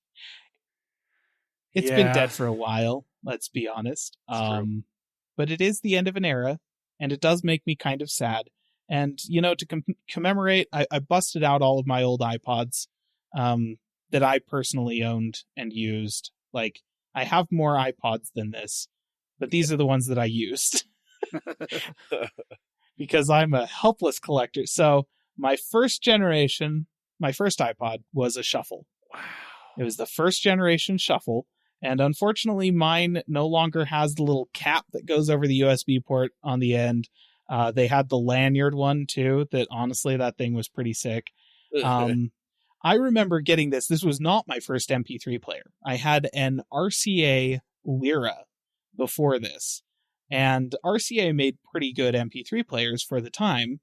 been dead for a while, let's be honest. But it is the end of an era, and it does make me kind of sad. And, to commemorate, I busted out all of my old iPods that I personally owned and used. Like, I have more iPods than this, but these are the ones that I used. Because I'm a helpless collector. So my first iPod was a shuffle. Wow. It was the first generation shuffle. And unfortunately, mine no longer has the little cap that goes over the USB port on the end. They had the lanyard one, too, that honestly, that thing was pretty sick. I remember getting this. This was not my first MP3 player. I had an RCA Lyra before this. And RCA made pretty good MP3 players for the time,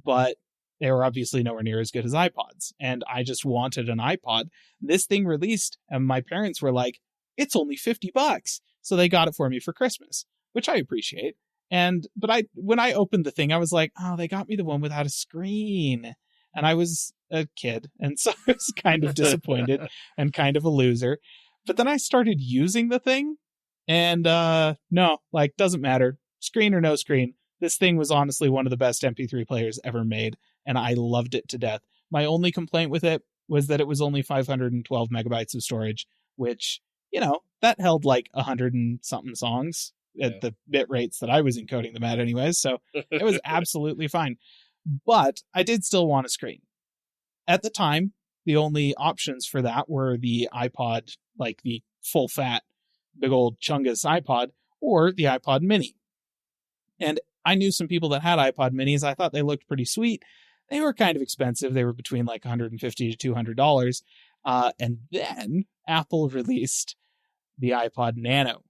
but they were obviously nowhere near as good as iPods. And I just wanted an iPod. This thing released, and my parents were like, it's only $50. So they got it for me for Christmas, which I appreciate. But when I opened the thing, I was like, oh, they got me the one without a screen. And I was a kid. And so I was kind of disappointed and kind of a loser. But then I started using the thing. And no, doesn't matter. Screen or no screen. This thing was honestly one of the best MP3 players ever made. And I loved it to death. My only complaint with it was that it was only 512 megabytes of storage, which, that held 100 and something songs at the bit rates that I was encoding them at anyways. So it was absolutely fine. But I did still want a screen. At the time, the only options for that were the iPod, the full fat, big old Chungus iPod, or the iPod mini. And I knew some people that had iPod minis. I thought they looked pretty sweet. They were kind of expensive. They were between $150 to $200. And then Apple released the iPod Nano,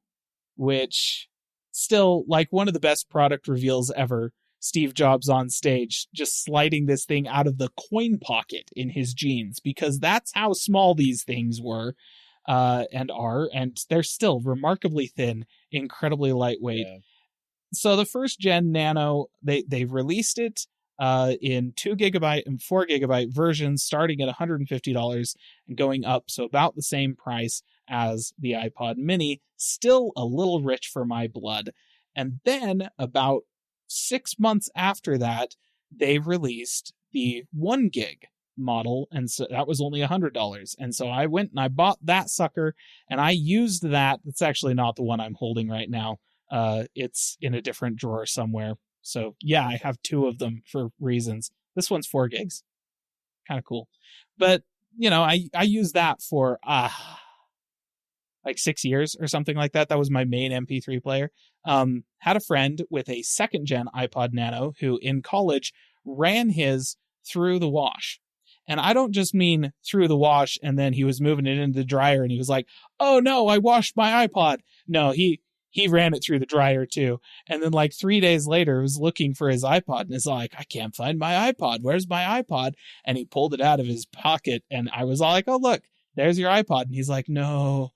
which still one of the best product reveals ever. Steve Jobs on stage, just sliding this thing out of the coin pocket in his jeans, because that's how small these things were and are. And they're still remarkably thin, incredibly lightweight. Yeah. So the first gen Nano, they released it in 2 gigabyte and 4 gigabyte versions, starting at $150 and going up. So about the same price as the iPod mini, still a little rich for my blood. And then about 6 months after that, they released the 1 gig model. And so that was only $100. And so I went and I bought that sucker and I used that. It's actually not the one I'm holding right now. It's in a different drawer somewhere. So yeah, I have 2 of them for reasons. This one's 4 gigs. Kind of cool. But, I used that for 6 years or something like that. That was my main MP3 player. Had a friend with a 2nd gen iPod Nano who in college ran his through the wash. And I don't just mean through the wash and then he was moving it into the dryer and he was like, oh no, I washed my iPod. No, he ran it through the dryer too. And then 3 days later, was looking for his iPod and is like, I can't find my iPod. Where's my iPod? And he pulled it out of his pocket. And I was all like, oh, look, there's your iPod. And he's like, no,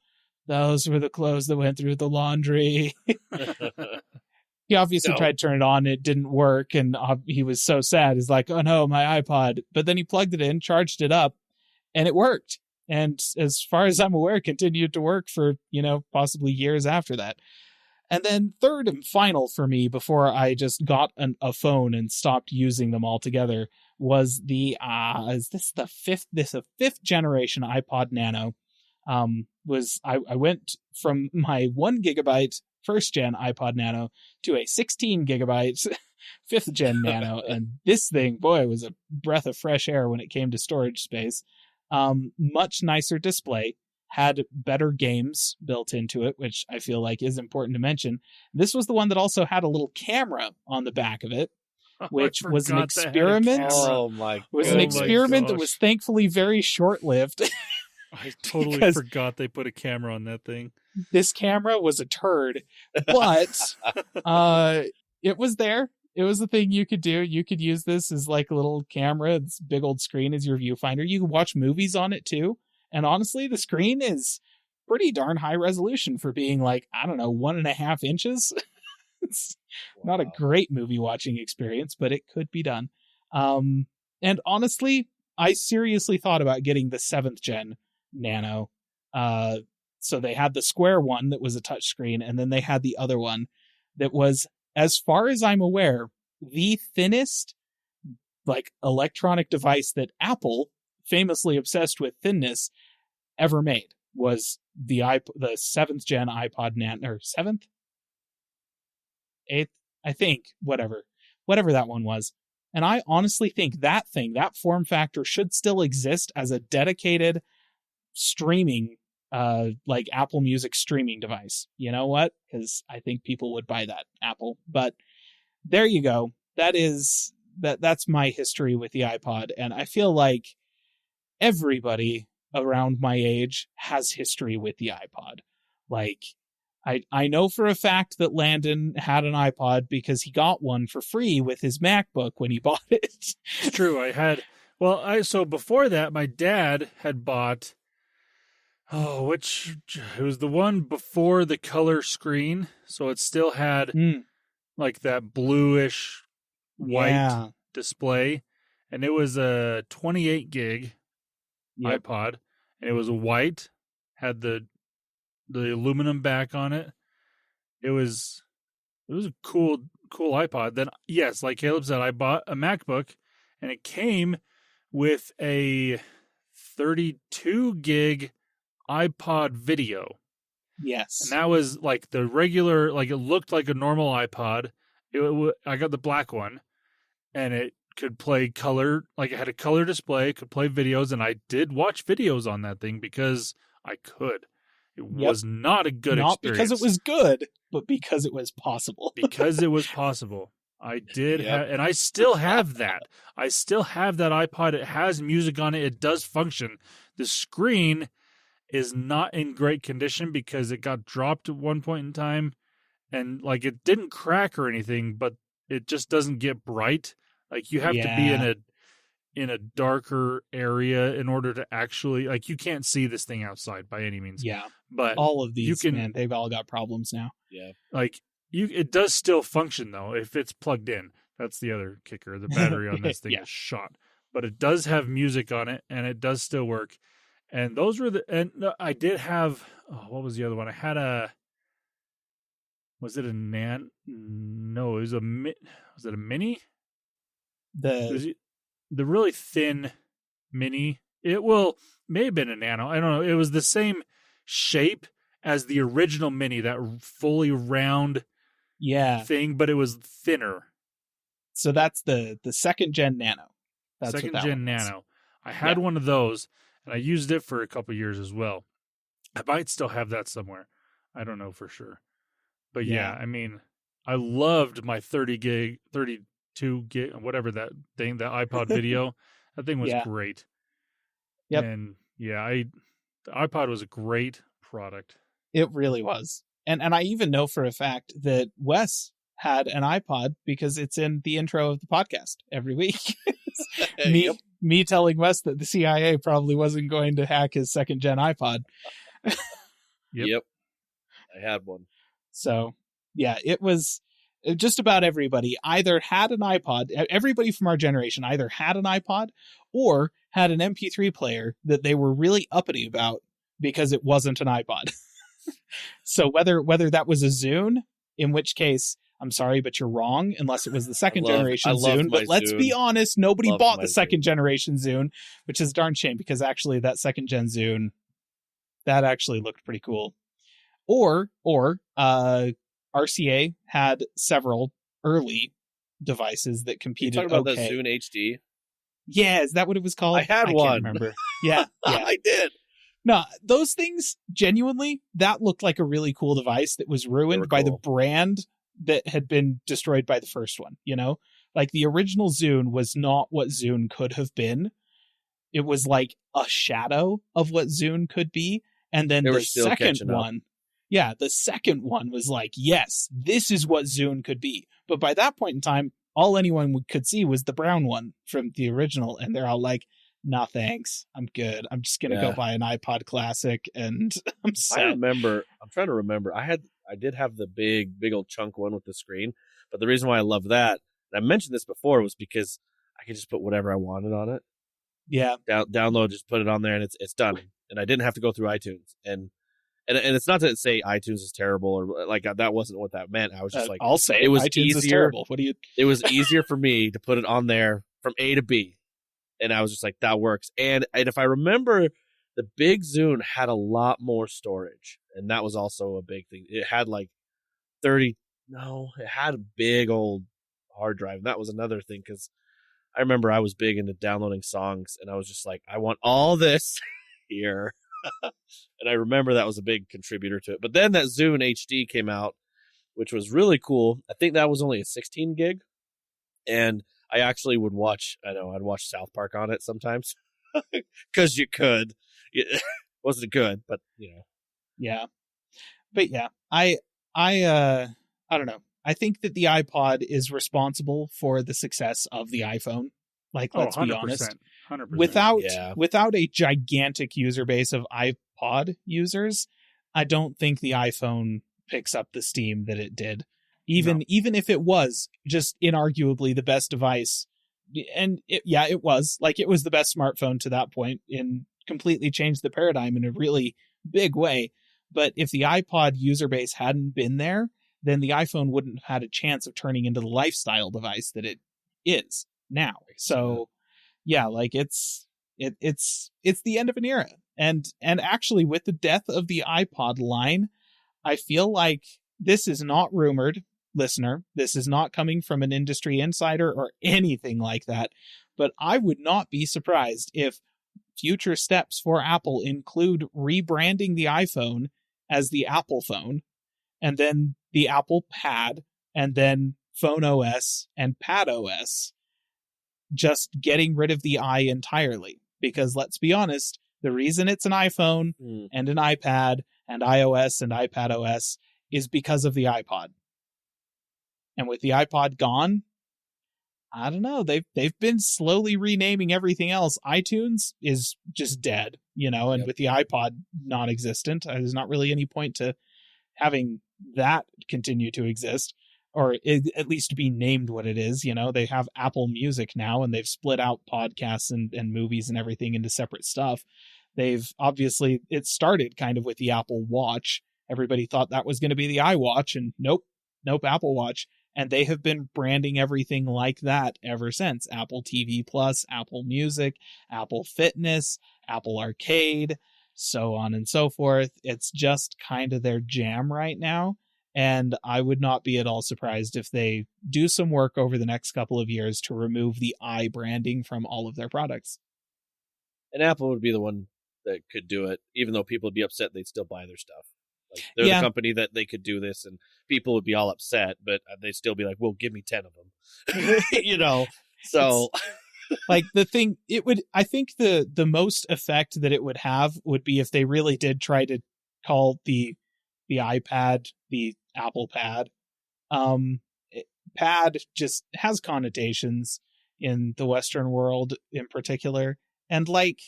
those were the clothes that went through the laundry. He obviously tried to turn it on. It didn't work. And he was so sad. He's like, oh no, my iPod. But then he plugged it in, charged it up, and it worked. And as far as I'm aware, continued to work for, possibly years after that. And then third and final for me, before I just got a phone and stopped using them altogether, was the fifth generation iPod Nano. I went from my 1 gigabyte first gen iPod Nano to a 16 gigabyte 5th gen Nano. And this thing, boy, was a breath of fresh air when it came to storage space. Much nicer display, had better games built into it, which I feel like is important to mention. This was the one that also had a little camera on the back of it. which was an forgot that had a experiment. camera. Oh my! It was Oh an my experiment that gosh. was thankfully very short-lived. I totally Because- forgot they put a camera on that thing. This camera was a turd, but it was there. It was the thing you could do. You could use this as like a little camera, this big old screen as your viewfinder. You can watch movies on it too. And honestly, the screen is pretty darn high resolution for being like, I don't know, 1.5 inches. It's not a great movie watching experience, but it could be done. And honestly, I seriously thought about getting the 7th gen Nano. So they had the square one that was a touchscreen, and then they had the other one that was, as far as I'm aware, the thinnest like electronic device that Apple, famously obsessed with thinness, ever made. Was the 7th gen iPod Nano, or 7th? 8th? I think, whatever that one was. And I honestly think that form factor should still exist as a dedicated streaming, like Apple Music streaming device. You know what? Because I think people would buy that, Apple. But there you go. That's my history with the iPod. And I feel like everybody around my age has history with the iPod. Like, I know for a fact that Landon had an iPod because he got one for free with his MacBook when he bought it. It's true. So before that, my dad had bought, it was the one before the color screen. So it still had like that bluish white display. And it was a 28 gig iPod. And it was white, had the aluminum back on it. It was a cool iPod. Then, yes, like Caleb said, I bought a MacBook, and it came with a 32 gig iPod video. Yes. And that was like the regular, like it looked like a normal iPod. I got the black one, and it could play color, like it had a color display, could play videos, and I did watch videos on that thing because I could. It was not a good experience. Not because it was good, but because it was possible. Because it was possible. I did and I still have that. I still have that iPod. It has music on it. It does function. The screen is not in great condition because it got dropped at one point in time, and like it didn't crack or anything, but it just doesn't get bright. Like you have to be in a darker area in order to actually, like, you can't see this thing outside by any means. Yeah. But all of these, man, they've all got problems now. Yeah. Like it does still function though if it's plugged in. That's the other kicker. The battery on this thing is shot, but it does have music on it and it does still work. And those were I did have, what was the other one? I had was it a No, it was was it a mini? The really thin mini. It may have been a nano. I don't know. It was the same shape as the original mini, that fully round thing, but it was thinner. So that's the 2nd gen Nano. That's 2nd gen Nano. I had one of those, and I used it for a couple years as well. I might still have that somewhere. I don't know for sure. But I mean, I loved my 32 gig, whatever that thing, that iPod video. That thing was great. Yep. And the iPod was a great product. It really was. And I even know for a fact that Wes had an iPod because it's in the intro of the podcast every week. Me telling Wes that the CIA probably wasn't going to hack his 2nd gen iPod. Yep. I had one. So, it was just about everybody either had an iPod. Everybody from our generation either had an iPod or had an MP3 player that they were really uppity about because it wasn't an iPod. So whether that was a Zune, in which case, I'm sorry, but you're wrong, unless it was the 2nd generation Zune. But let's be honest, nobody bought the 2nd generation Zune, which is a darn shame because actually that 2nd gen Zune, that actually looked pretty cool. Or RCA had several early devices that competed. You talking about the Zune HD? Yeah, is that what it was called? I had one. Can't remember. Yeah. I did. No, those things, genuinely, that looked like a really cool device that was ruined by the brand that had been destroyed by the first one, you know? Like, the original Zune was not what Zune could have been. It was like a shadow of what Zune could be. And then They were the still second catching up. one, yeah, the second one was like, yes, this is what Zune could be. But by that point in time, all anyone could see was the brown one from the original. And they're all like, nah, thanks. I'm good. I'm just going to go buy an iPod Classic and I'm set. I'm trying to remember. I did have the big old chunk one with the screen. But the reason why I love that, and I mentioned this before, was because I could just put whatever I wanted on it. Yeah. Download, just put it on there, and it's done. And I didn't have to go through iTunes. And it's not to say iTunes is terrible or like that wasn't what that meant. I was just like, I'll say it was iTunes easier. is terrible. What do you? It was easier for me to put it on there from A to B, and I was just like, that works. And if I remember, the big Zune had a lot more storage, and that was also a big thing. It had like it had a big old hard drive, and that was another thing because I remember I was big into downloading songs, and I was just like, I want all this here. And I remember that was a big contributor to it. But then that Zune HD came out, which was really cool. I think that was only a 16 gig. And I actually would I'd watch South Park on it sometimes. Because you could. It wasn't good, but, you know. Yeah. But yeah, I don't know. I think that the iPod is responsible for the success of the iPhone. Like, let's be honest. 100%. Without a gigantic user base of iPod users, I don't think the iPhone picks up the steam that it did. Even if it was just inarguably the best device, and it was the best smartphone to that point and completely changed the paradigm in a really big way. But if the iPod user base hadn't been there, then the iPhone wouldn't have had a chance of turning into the lifestyle device that it is now. So yeah, like it's the end of an era. And actually, with the death of the iPod line, I feel like this is not rumored, listener. This is not coming from an industry insider or anything like that. But I would not be surprised if future steps for Apple include rebranding the iPhone as the Apple phone, and then the Apple Pad, and then Phone OS and Pad OS. Just getting rid of the I entirely. Because let's be honest, the reason it's an iPhone and an iPad and iOS and iPad OS is because of the iPod. And with the iPod gone, I don't know. They've been slowly renaming everything else. iTunes is just dead, and with the iPod non-existent, there's not really any point to having that continue to exist. Or at least be named what it is. They have Apple Music now, and they've split out podcasts and movies and everything into separate stuff. It started kind of with the Apple Watch. Everybody thought that was going to be the iWatch, and nope, Apple Watch. And they have been branding everything like that ever since. Apple TV Plus, Apple Music, Apple Fitness, Apple Arcade, so on and so forth. It's just kind of their jam right now. And I would not be at all surprised if they do some work over the next couple of years to remove the I branding from all of their products. And Apple would be the one that could do it, even though people would be upset, they'd still buy their stuff. Like, they're the company that they could do this, and people would be all upset, but they'd still be like, well, give me 10 of them. So... Like, the thing, I think the most effect that it would have would be if they really did try to call the iPad the Apple Pad. Pad just has connotations in the Western world in particular. And like,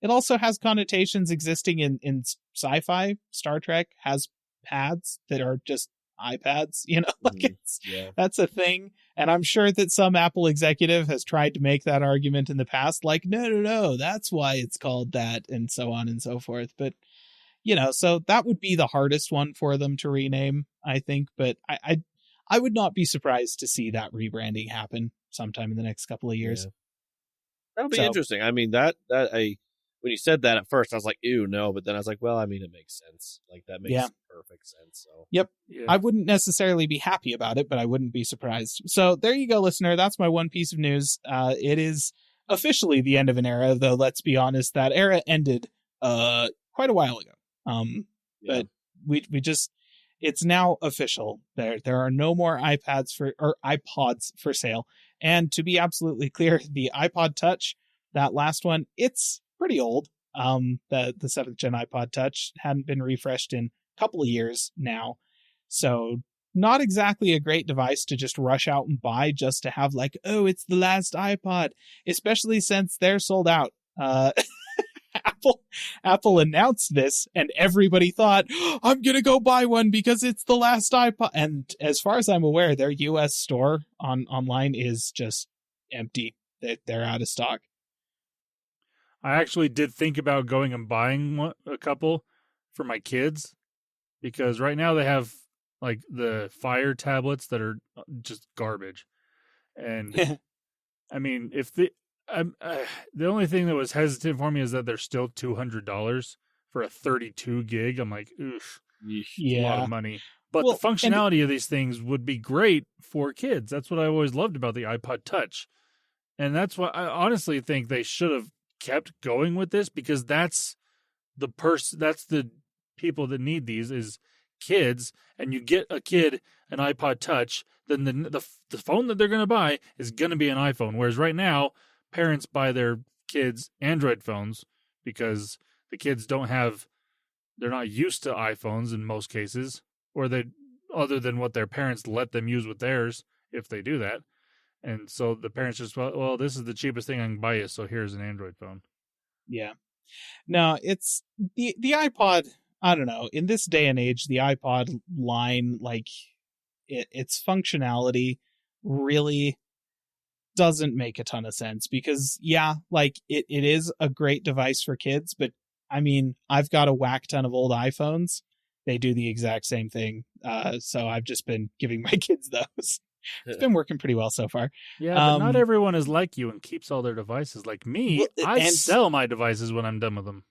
it also has connotations existing in sci-fi. Star Trek has pads that are just iPads, that's a thing. And I'm sure that some Apple executive has tried to make that argument in the past, like, no, that's why it's called that, and so on and so forth. But so that would be the hardest one for them to rename, I think. But I would not be surprised to see that rebranding happen sometime in the next couple of years. Yeah. That would be interesting. I mean, when you said that at first, I was like, ew, no. But then I was like, well, I mean, it makes sense. Like, that makes perfect sense. So. Yep. Yeah. I wouldn't necessarily be happy about it, but I wouldn't be surprised. So there you go, listener. That's my one piece of news. It is officially the end of an era, though, let's be honest, that era ended quite a while ago. But we just, it's now official. There are no more iPods for sale. And to be absolutely clear, the iPod Touch, that last one, it's pretty old. The 7th gen iPod Touch hadn't been refreshed in a couple of years now. So not exactly a great device to just rush out and buy just to have like, oh, it's the last iPod, especially since they're sold out. Apple announced this and everybody thought, I'm going to go buy one because it's the last iPod. And as far as I'm aware, their US store online is just empty. They're out of stock. I actually did think about going and buying a couple for my kids, because right now they have like the Fire tablets that are just garbage. And I mean, if the only thing that was hesitant for me is that they're still $200 for a 32 gig. I'm like, oof, yeah, a lot of money. But the functionality of these things would be great for kids. That's what I always loved about the iPod Touch. And that's why I honestly think they should have kept going with this, because that's the people that need these is kids. And you get a kid an iPod Touch, then the phone that they're going to buy is going to be an iPhone. Whereas right now, parents buy their kids Android phones because the kids they're not used to iPhones in most cases, or other than what their parents let them use with theirs, if they do that. And so the parents just, well, this is the cheapest thing I can buy you, so here's an Android phone. Yeah. No, it's the iPod, I don't know, in this day and age, the iPod line, like its functionality really doesn't make a ton of sense, because like it is a great device for kids, but I mean, I've got a whack ton of old iPhones. They do the exact same thing. So I've just been giving my kids those. It's been working pretty well so far. Yeah, but not everyone is like you and keeps all their devices. Like me, I sell my devices when I'm done with them.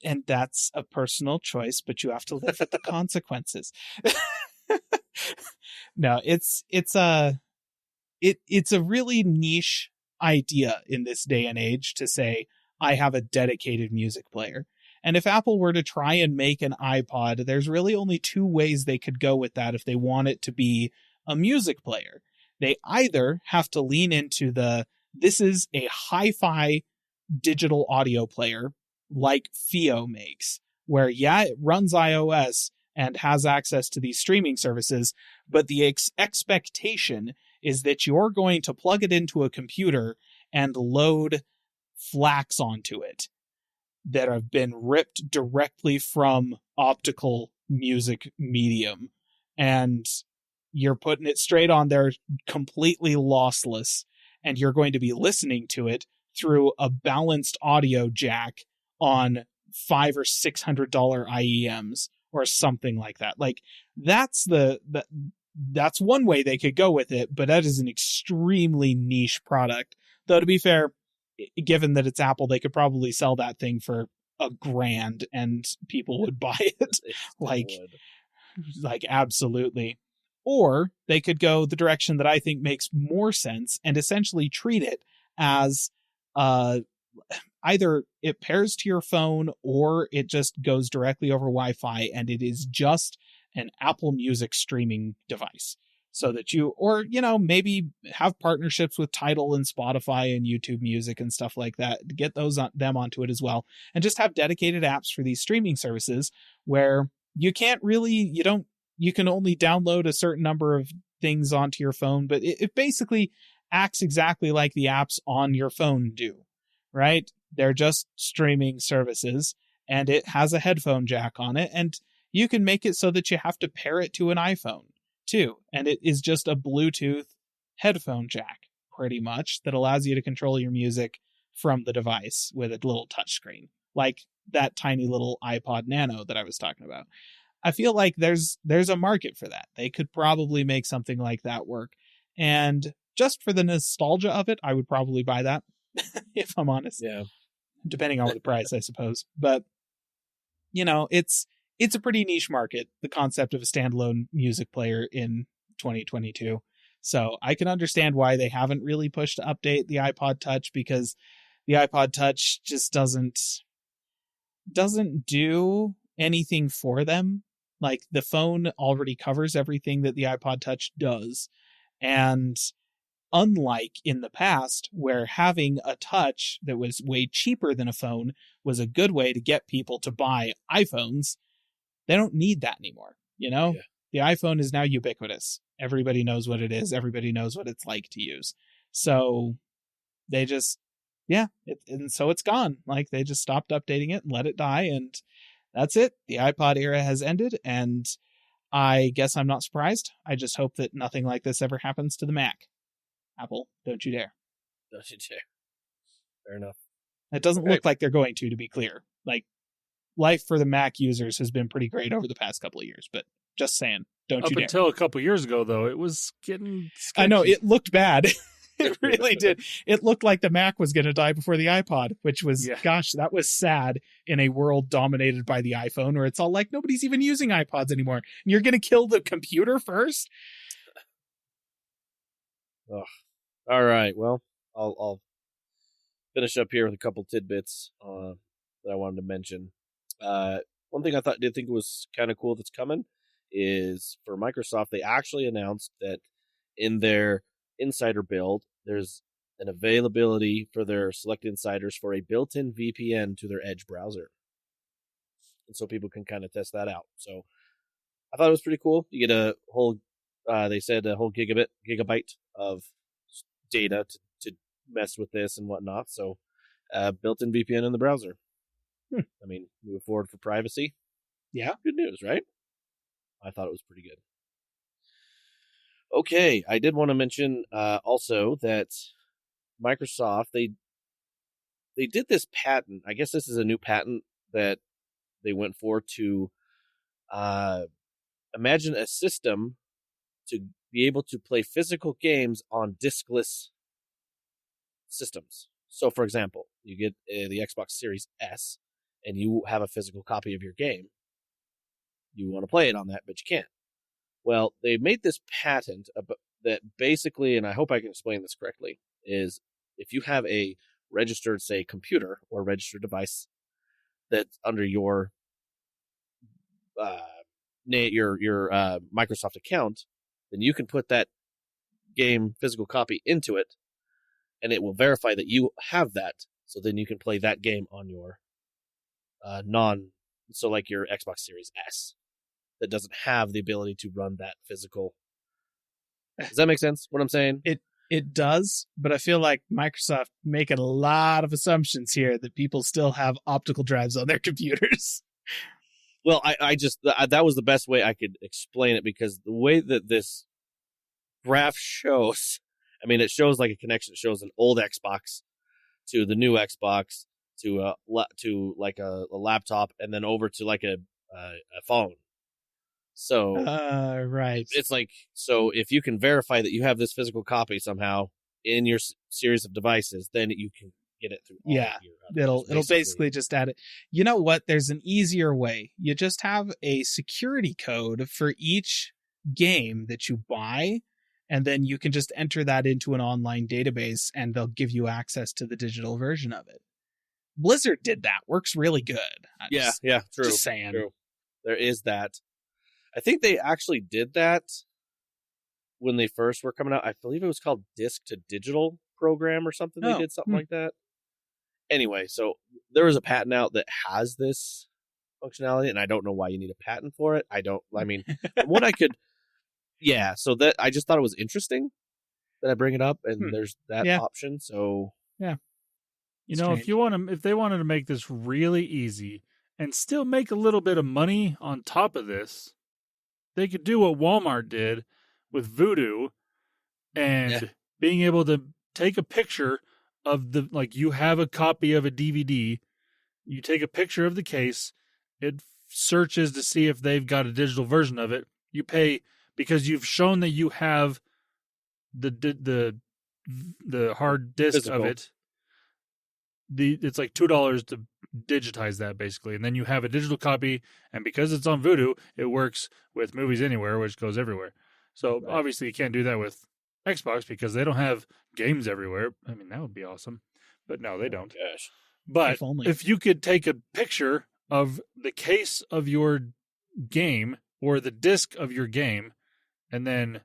And that's a personal choice, but you have to live with the consequences. No, it's a really niche idea in this day and age to say, I have a dedicated music player. And if Apple were to try and make an iPod, there's really only two ways they could go with that if they want it to be a music player. They either have to lean into this is a hi-fi digital audio player like Fio makes, where it runs iOS and has access to these streaming services, but the expectation is that you're going to plug it into a computer and load FLACs onto it that have been ripped directly from optical music medium, and you're putting it straight on there completely lossless, and you're going to be listening to it through a balanced audio jack on $500 or $600 IEMs or something like that. Like that's one way they could go with it, but that is an extremely niche product. Though to be fair, given that it's Apple, they could probably sell that thing for $1,000 and people would buy it. like absolutely. Or they could go the direction that I think makes more sense and essentially treat it as either it pairs to your phone or it just goes directly over Wi-Fi, and it is just an Apple Music streaming device. So that maybe have partnerships with Tidal and Spotify and YouTube Music and stuff like that to get them onto it as well. And just have dedicated apps for these streaming services where you can only download a certain number of things onto your phone, but it basically acts exactly like the apps on your phone do, right? They're just streaming services, and it has a headphone jack on it, and you can make it so that you have to pair it to an iPhone too. And it is just a Bluetooth headphone jack pretty much that allows you to control your music from the device with a little touchscreen, like that tiny little iPod Nano that I was talking about. I feel like there's a market for that. They could probably make something like that work. And just for the nostalgia of it, I would probably buy that, if I'm honest. Yeah. Depending on the price, I suppose. But, it's a pretty niche market, the concept of a standalone music player in 2022. So I can understand why they haven't really pushed to update the iPod Touch, because the iPod Touch just doesn't do anything for them. Like, the phone already covers everything that the iPod Touch does. And unlike in the past, where having a touch that was way cheaper than a phone was a good way to get people to buy iPhones, they don't need that anymore. You know, the iPhone is now ubiquitous. Everybody knows what it is. Everybody knows what it's like to use. So they just, and so it's gone. Like, they just stopped updating it and let it die. And that's it. The iPod era has ended. And I guess I'm not surprised. I just hope that nothing like this ever happens to the Mac. Apple, don't you dare. Don't you dare. Fair enough. It doesn't look like they're going to be clear. Like, life for the Mac users has been pretty great over the past couple of years, but just saying, don't you dare. Up until a couple years ago, though, it was getting sketchy. I know, it looked bad. It really did. It looked like the Mac was going to die before the iPod, which was, gosh, that was sad in a world dominated by the iPhone, where it's all like, nobody's even using iPods anymore. And you're going to kill the computer first? Oh. All right. Well, I'll finish up here with a couple tidbits that I wanted to mention. One thing I did think was kind of cool that's coming is for Microsoft. They actually announced that in their insider build, there's an availability for their select insiders for a built-in VPN to their Edge browser, and so people can kind of test that out. So I thought it was pretty cool. You get a whole, they said a whole gigabyte of data to mess with this and whatnot. So built-in VPN in the browser. I mean, move forward for privacy. Yeah. Good news, right? I thought it was pretty good. Okay, I did want to mention also that Microsoft, they did this patent. I guess this is a new patent that they went for to imagine a system to be able to play physical games on diskless systems. So, for example, you get the Xbox Series S, and you have a physical copy of your game. You want to play it on that, but you can't. Well, they made this patent that basically, and I hope I can explain this correctly, is if you have a registered, say, computer or registered device that's under your Microsoft account, then you can put that game physical copy into it, and it will verify that you have that. So then you can play that game on your like your Xbox Series S that doesn't have the ability to run that physical. Does that make sense? What I'm saying? It does, but I feel like Microsoft making a lot of assumptions here that people still have optical drives on their computers. Well, I just that was the best way I could explain it, because the way that this graph shows, I mean, it shows like a connection. It shows an old Xbox to the new Xbox to like a laptop, and then over to like a phone. So right, it's like, so if you can verify that you have this physical copy somehow in your series of devices, then you can get it through. It'll basically just add it. You know what? There's an easier way. You just have a security code for each game that you buy, and then you can just enter that into an online database, and they'll give you access to the digital version of it. Blizzard did that. Works really good. Yeah, true. Just saying. True. There is that. I think they actually did that when they first were coming out. I believe it was called Disk to Digital program or something. They did something like that. Anyway, so there was a patent out that has this functionality, and I don't know why you need a patent for it. What I could, so that I just thought it was interesting that I bring it up, and there's that option. So you know, if they wanted to make this really easy and still make a little bit of money on top of this, they could do what Walmart did with Voodoo and being able to take a picture of you have a copy of a DVD, you take a picture of the case, it searches to see if they've got a digital version of it. You pay because you've shown that you have the hard disk physical of it. It's like $2 to digitize that, basically, and then you have a digital copy, and because it's on Voodoo, it works with Movies Anywhere, which goes everywhere. So obviously you can't do that with Xbox because they don't have games everywhere. I mean, that would be awesome, but no, they don't. Gosh. But if you could take a picture of the case of your game or the disc of your game, and then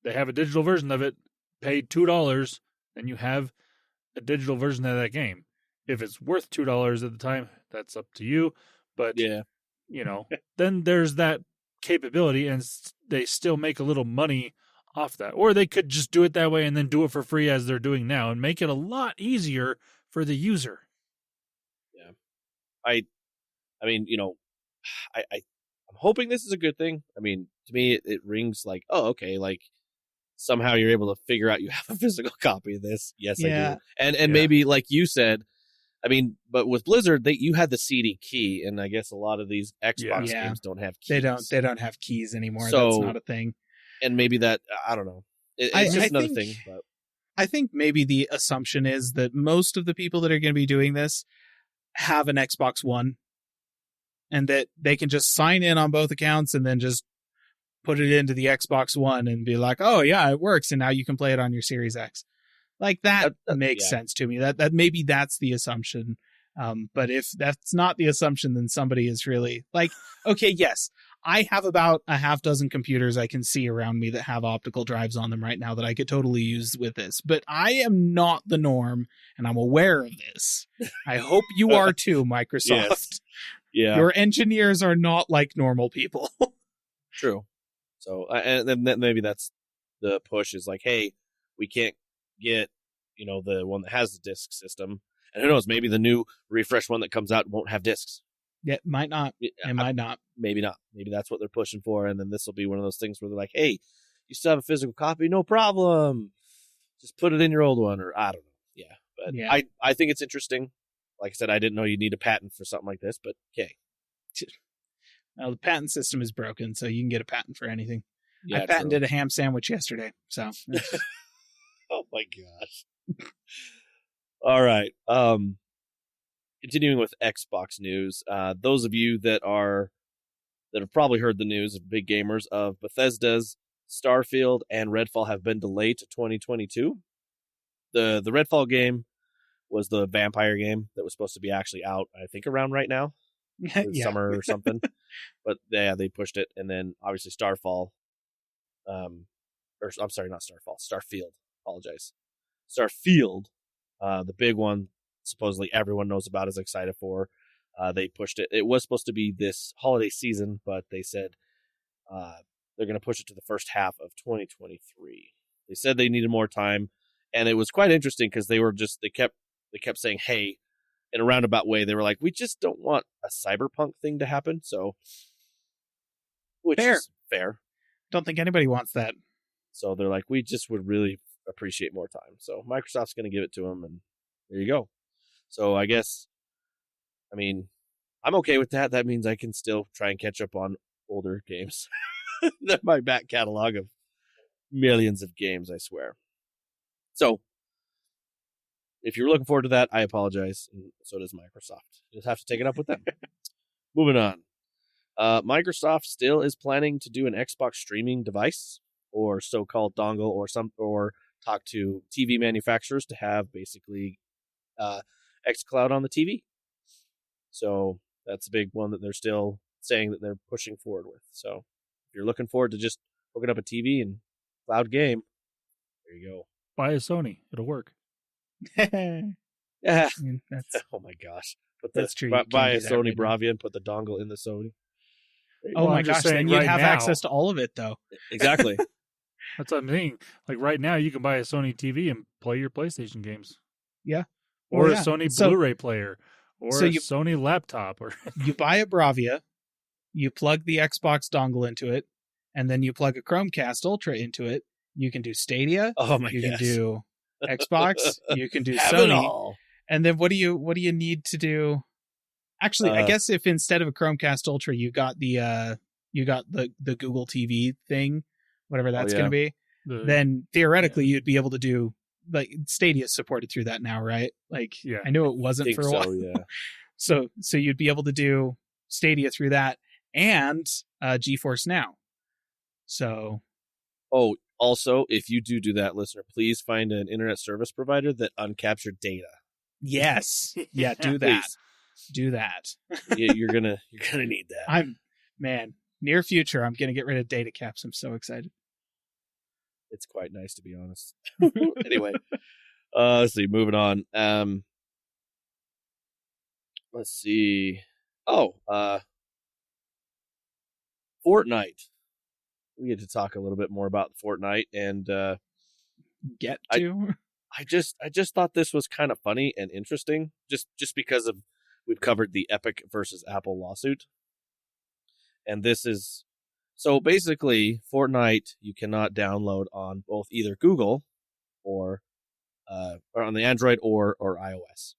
they have a digital version of it, pay $2, and you have a digital version of that game. If it's worth $2 at the time, that's up to you. But, Yeah. then there's that capability, and they still make a little money off that. Or they could just do it that way and then do it for free as they're doing now and make it a lot easier for the user. Yeah. I mean, I'm hoping this is a good thing. I mean, to me, it rings like, oh, okay, like somehow you're able to figure out you have a physical copy of this. Yes, I do. And maybe like you said, I mean, but with Blizzard, you had the CD key, and I guess a lot of these Xbox games don't have keys. They don't have keys anymore. So, that's not a thing. And maybe that, I don't know. It's just another thing. But I think maybe the assumption is that most of the people that are going to be doing this have an Xbox One, and that they can just sign in on both accounts and then just put it into the Xbox One and be like, oh yeah, it works, and now you can play it on your Series X. Like that makes sense to me. That maybe that's the assumption. But if that's not the assumption, then somebody is really like, okay, yes, I have about a half dozen computers I can see around me that have optical drives on them right now that I could totally use with this. But I am not the norm, and I'm aware of this. I hope you are too, Microsoft. Yes. Yeah. Your engineers are not like normal people. True. So, and then maybe that's the push is like, hey, we can't get, the one that has the disc system. And who knows, maybe the new refresh one that comes out won't have discs. Yeah, might not. It might not. Maybe not. Maybe that's what they're pushing for. And then this will be one of those things where they're like, hey, you still have a physical copy? No problem. Just put it in your old one, or I don't know. Yeah. But yeah. I think it's interesting. Like I said, I didn't know you need a patent for something like this, but okay. Well, the patent system is broken, so you can get a patent for anything. Yeah, I patented a ham sandwich yesterday, so. Oh my gosh. All right. Continuing with Xbox news, those of you that have probably heard the news of big gamers of Bethesda's Starfield and Redfall have been delayed to 2022. The Redfall game was the vampire game that was supposed to be actually out, I think, around right now, summer or something. But yeah, they pushed it, and then obviously Starfall. Or I'm sorry, not Starfall, Starfield. Apologize, Starfield, the big one. Supposedly everyone knows about, is excited for. They pushed it. It was supposed to be this holiday season, but they said they're going to push it to the first half of 2023. They said they needed more time, and it was quite interesting because they kept saying, "Hey," in a roundabout way. They were like, "We just don't want a cyberpunk thing to happen." So, which is fair. Don't think anybody wants that. So they're like, "We just would really appreciate more time." So Microsoft's going to give it to them, and there you go. So I guess, I mean, I'm okay with that. That means I can still try and catch up on older games. My back catalog of millions of games, I swear. So if you're looking forward to that, I apologize. And so does Microsoft. You'll have to take it up with them. Moving on. Microsoft still is planning to do an Xbox streaming device, or so-called dongle, or talk to TV manufacturers to have basically xCloud on the TV. So that's a big one that they're still saying that they're pushing forward with. So if you're looking forward to just hooking up a TV and cloud game, there you go. Buy a Sony. It'll work. Yeah. Oh my gosh. That's true. Buy a Sony Bravia and put the dongle in the Sony. Oh my gosh, then you'd have access to all of it, though. Exactly. That's what I'm saying. Like right now, you can buy a Sony TV and play your PlayStation games. Yeah. Or a Sony Blu-ray player. Or a Sony laptop. Or you buy a Bravia, you plug the Xbox dongle into it, and then you plug a Chromecast Ultra into it. You can do Stadia. Oh my gosh. You can do Xbox. You can do Sony. And then what do you need to do? Actually, I guess if instead of a Chromecast Ultra, you got the Google TV thing, whatever that's going to be, then theoretically you'd be able to do, like, Stadia supported through that now, right? Like, I knew it wasn't for a while. Yeah. So you'd be able to do Stadia through that and GeForce Now. So. Oh, also, if you do that, listener, please find an internet service provider that uncaptured data. Yes. Yeah, do that. Do that. You're gonna need that. Near future, I'm going to get rid of data caps. I'm so excited. It's quite nice, to be honest. Anyway, let's see. Moving on. Let's see. Fortnite. We get to talk a little bit more about Fortnite, and I just thought this was kind of funny and interesting, just because of we've covered the Epic versus Apple lawsuit, and this is so basically Fortnite you cannot download on both either Google or on the Android or iOS,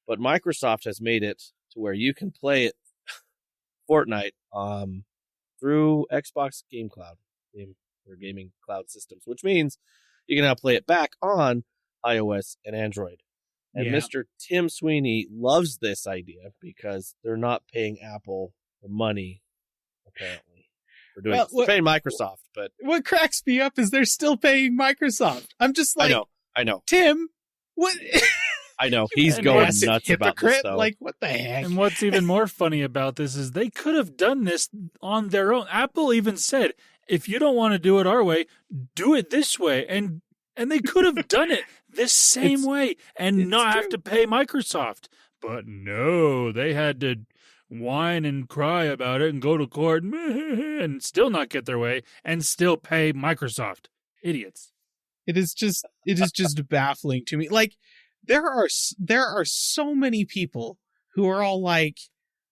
but Microsoft has made it to where you can play it Fortnite through Xbox Game Cloud or gaming cloud systems, which means you can now play it back on iOS and Android. And Mr. Tim Sweeney loves this idea because they're not paying Apple the money, apparently, for doing it. They're paying Microsoft, but what cracks me up is they're still paying Microsoft. I'm just like, I know. Tim, what? I know. He's going nuts about this, though. Like, what the heck? And what's even more funny about this is they could have done this on their own. Apple even said, if you don't want to do it our way, do it this way. And they could have done it this same way and not have to pay Microsoft. But no, they had to whine and cry about it and go to court and still not get their way and still pay Microsoft. Idiots. It is just baffling to me. Like, there are so many people who are all like,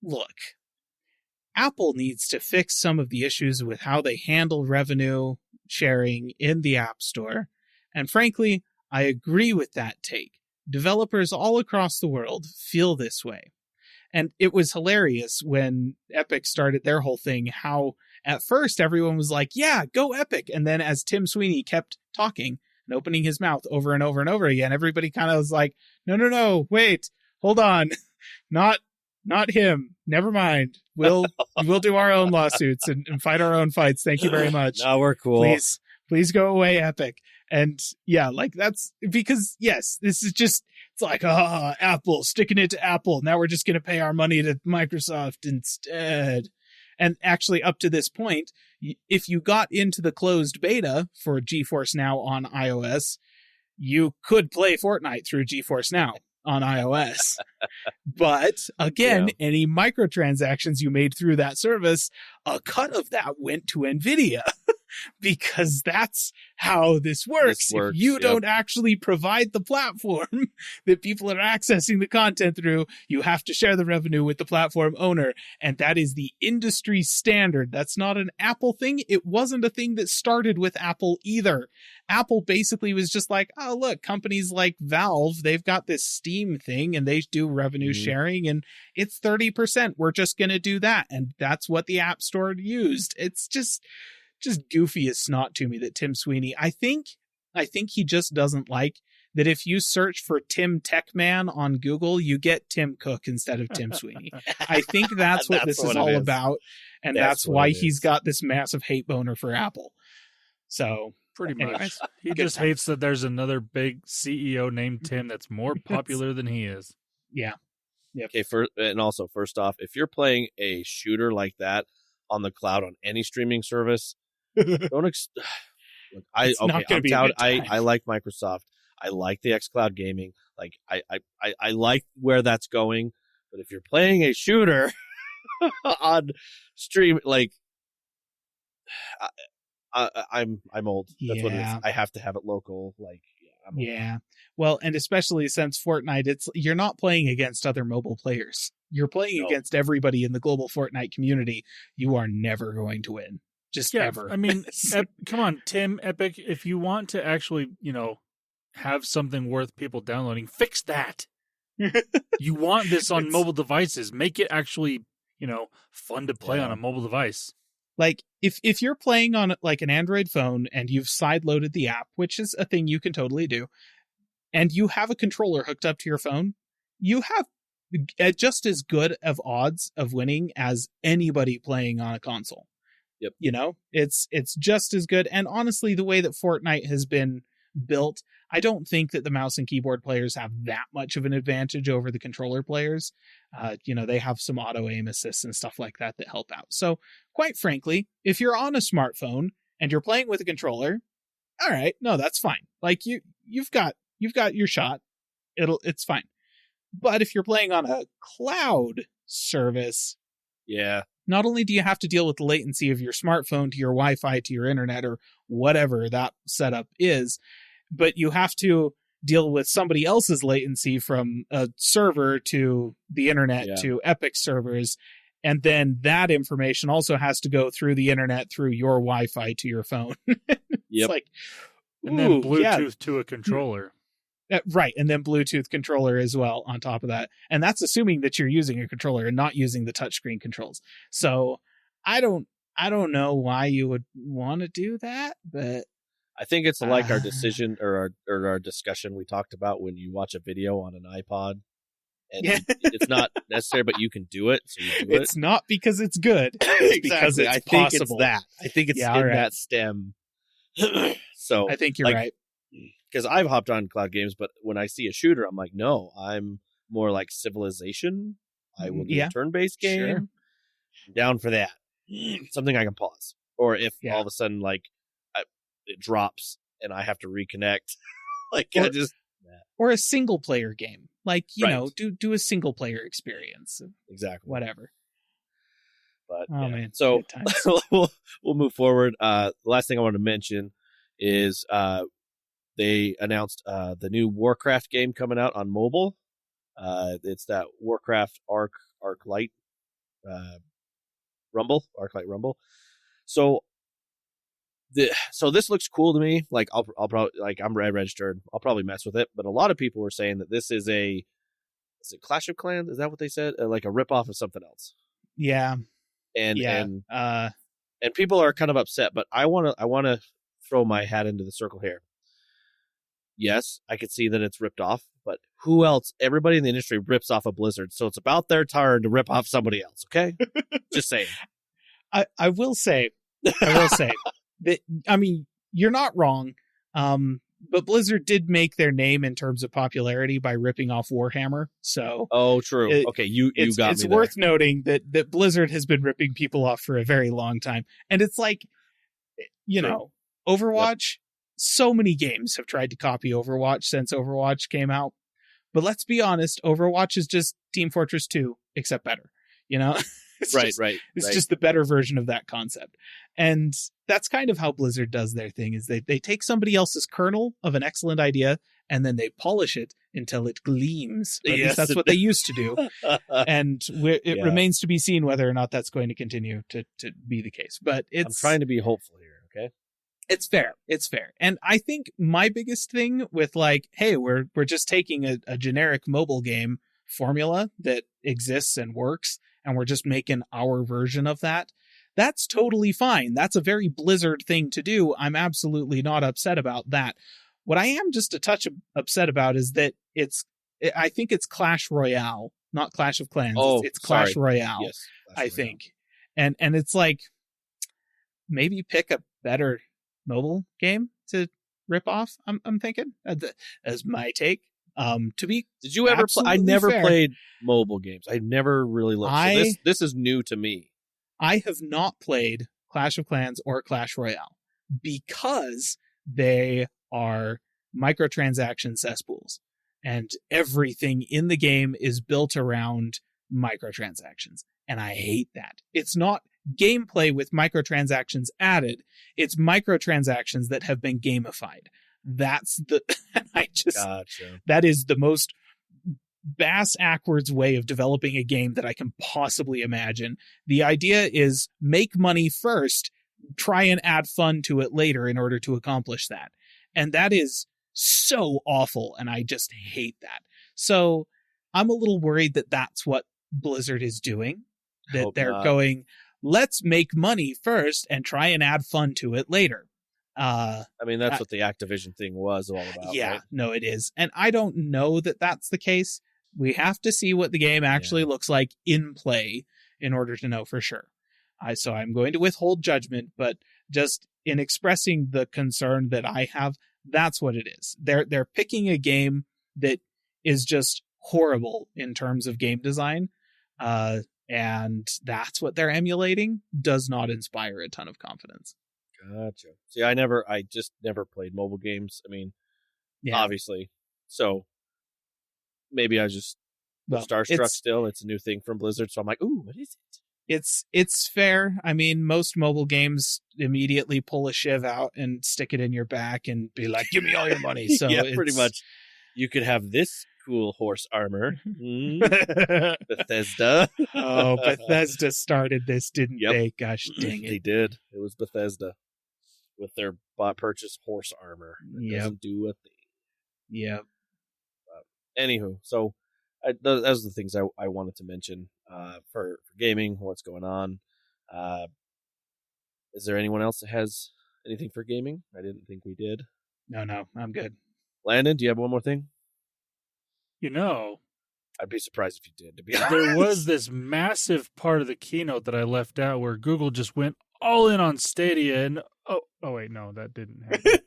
look, Apple needs to fix some of the issues with how they handle revenue sharing in the App Store. And frankly, I agree with that take. Developers all across the world feel this way. And it was hilarious when Epic started their whole thing, how at first everyone was like, yeah, go Epic. And then as Tim Sweeney kept talking and opening his mouth over and over and over again, everybody kind of was like, no, wait, hold on. Not him. Never mind. We'll do our own lawsuits and fight our own fights. Thank you very much. No, we're cool. Please go away, Epic. And yeah, like that's because, yes, this is just, it's like, Apple, sticking it to Apple. Now we're just going to pay our money to Microsoft instead. And actually, up to this point, if you got into the closed beta for GeForce Now on iOS, you could play Fortnite through GeForce Now on iOS. But again, any microtransactions you made through that service, a cut of that went to NVIDIA. Because that's how this works. If you don't actually provide the platform that people are accessing the content through, you have to share the revenue with the platform owner. And that is the industry standard. That's not an Apple thing. It wasn't a thing that started with Apple either. Apple basically was just like, oh, look, companies like Valve, they've got this Steam thing and they do revenue sharing and it's 30%. We're just going to do that. And that's what the App Store used. It's just goofy as snot to me that Tim Sweeney, I think he just doesn't like that if you search for Tim Techman on Google, you get Tim Cook instead of Tim Sweeney. I think that's what this is all about. And that's why he's got this massive hate boner for Apple. So pretty much. He just hates that there's another big CEO named Tim that's more popular than he is. Yeah. Yep. Okay, first off, if you're playing a shooter like that on the cloud on any streaming service, I like Microsoft. I like the xCloud gaming. Like I like where that's going. But if you're playing a shooter on stream, like I'm old. That's what it is. I have to have it local. Like Well, and especially since Fortnite, you're not playing against other mobile players. You're playing against everybody in the global Fortnite community. You are never going to win. Just ever. I mean, come on, Tim, Epic, if you want to actually, have something worth people downloading, fix that. You want this on mobile devices. Make it actually, fun to play on a mobile device. Like, if you're playing on, like, an Android phone and you've side-loaded the app, which is a thing you can totally do, and you have a controller hooked up to your phone, you have just as good of odds of winning as anybody playing on a console. Yep. It's just as good. And honestly, the way that Fortnite has been built. I don't think that the mouse and keyboard players have that much of an advantage over the controller players. They have some auto aim assists and stuff like that help out. So quite frankly, if you're on a smartphone and you're playing with a controller, all right, no, that's fine. Like you've got your shot. It's fine. But if you're playing on a cloud service, yeah, not only do you have to deal with the latency of your smartphone to your Wi-Fi to your internet or whatever that setup is, but you have to deal with somebody else's latency from a server to the internet to Epic servers. And then that information also has to go through the internet through your Wi-Fi to your phone. It's like, and then Bluetooth to a controller. Right. And then Bluetooth controller as well on top of that. And that's assuming that you're using a controller and not using the touchscreen controls. So I don't know why you would want to do that, but I think it's like our decision or our discussion we talked about when you watch a video on an iPod. And it's not necessary, but you can do it. So you do it's not because it's good. It's because it's possible. I think it's that stem. So I think you're right. Because I've hopped on cloud games, but when I see a shooter, I'm like, no, I'm more like Civilization. I will do a turn-based game. Sure. I'm down for that. Something I can pause. Or if all of a sudden, like, it drops and I have to reconnect. Or a single-player game. Like, do a single-player experience. Exactly. Whatever. But, man. So we'll move forward. The last thing I want to mention is they announced the new Warcraft game coming out on mobile. It's that Warcraft Arclight Rumble. So this looks cool to me. Like I'll probably, like, I'm registered. I'll probably mess with it. But a lot of people were saying that this is it Clash of Clans? Is that what they said? Like a ripoff of something else. Yeah. And people are kind of upset. But I want to throw my hat into the circle here. Yes, I could see that it's ripped off, but who else? Everybody in the industry rips off a Blizzard, so it's about their turn to rip off somebody else, okay? Just saying. I will say that, I mean, you're not wrong, but Blizzard did make their name in terms of popularity by ripping off Warhammer, so... Oh, true. Okay, you got me there. It's worth noting that Blizzard has been ripping people off for a very long time, and it's like, Overwatch... Yep. So many games have tried to copy Overwatch since Overwatch came out. But let's be honest, Overwatch is just Team Fortress 2, except better. It's just the better version of that concept. And that's kind of how Blizzard does their thing, is they take somebody else's kernel of an excellent idea and then they polish it until it gleams. At least that's what they used to do. And it remains to be seen whether or not that's going to continue to be the case. But I'm trying to be hopeful here, okay? It's fair. And I think my biggest thing with, like, hey, we're just taking a generic mobile game formula that exists and works, and we're just making our version of that. That's totally fine. That's a very Blizzard thing to do. I'm absolutely not upset about that. What I am just a touch upset about is that I think it's Clash Royale, not Clash of Clans. It's Clash Royale, yes, I think. And it's like, maybe pick a better mobile game to rip off. I'm thinking as my take. Did you ever play? I never played mobile games. I never really looked. So this is new to me. I have not played Clash of Clans or Clash Royale because they are microtransaction cesspools, and everything in the game is built around microtransactions, and I hate that. It's not gameplay with microtransactions added. It's microtransactions that have been gamified. That's that is the most bass-ackwards way of developing a game that I can possibly imagine. The idea is make money first, try and add fun to it later in order to accomplish that. And that is so awful, and I just hate that. So I'm a little worried that that's what Blizzard is doing, that they're going, let's make money first and try and add fun to it later. I mean, that's what the Activision thing was all about. Yeah, right? No, it is. And I don't know that that's the case. We have to see what the game actually looks like in play in order to know for sure. So I'm going to withhold judgment, but just in expressing the concern that I have, That's what it is. They're picking a game that is just horrible in terms of game design, and that's what they're emulating. Does not inspire a ton of confidence. Gotcha. See, I just never played mobile games. I mean, obviously. So maybe I was just starstruck still. It's a new thing from Blizzard. So I'm like, ooh, what is it? It's fair. I mean, most mobile games immediately pull a shiv out and stick it in your back and be like, give me all your money. So yeah, pretty much. You could have this cool horse armor. Bethesda. Oh, Bethesda started this, didn't they? Gosh dang it. They did. It was Bethesda with their purchase horse armor. That doesn't do a thing. Yeah. Anywho, so those are the things I wanted to mention for gaming, what's going on. Is there anyone else that has anything for gaming? I didn't think we did. No, I'm good. Landon, do you have one more thing? You know, I'd be surprised if you did, to be honest. There was this massive part of the keynote that I left out where Google just went all in on Stadia, and oh wait, no, that didn't happen.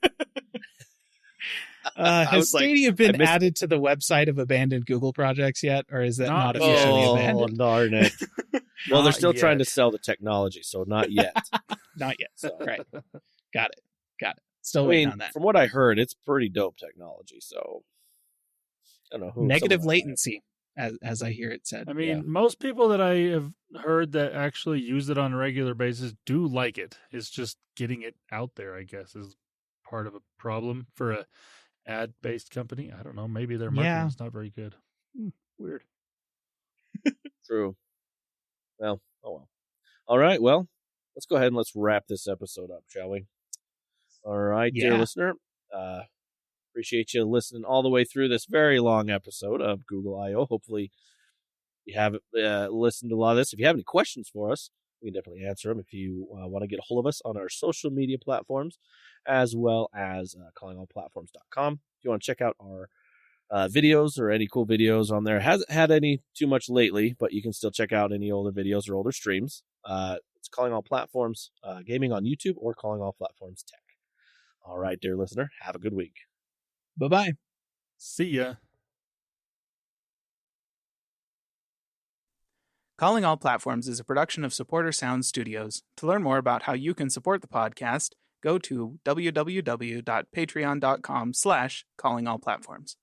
Has Stadia been added to the website of abandoned Google projects yet, or is that not officially abandoned? Oh, darn it. Well, they're still trying to sell the technology, so not yet. Not yet. So, right. Got it. Still waiting on that. From what I heard, it's pretty dope technology, so I don't know who. Negative latency, as I hear it said. I mean, most people that I have heard that actually use it on a regular basis do like it. It's just getting it out there, I guess, is part of a problem for a ad-based company. I don't know. Maybe their marketing is not very good. Weird. True. Well, oh well. All right, well, let's go ahead and let's wrap this episode up, shall we? All right, dear listener. Appreciate you listening all the way through this very long episode of Google I.O. Hopefully you have listened to a lot of this. If you have any questions for us, we can definitely answer them. If you want to get a hold of us on our social media platforms, as well as callingallplatforms.com. If you want to check out our videos or any cool videos on there. Hasn't had any too much lately, but you can still check out any older videos or older streams. It's Calling All Platforms Gaming on YouTube or Calling All Platforms Tech. All right, dear listener, have a good week. Bye-bye. See ya. Calling All Platforms is a production of Supporter Sound Studios. To learn more about how you can support the podcast, go to www.patreon.com/callingallplatforms.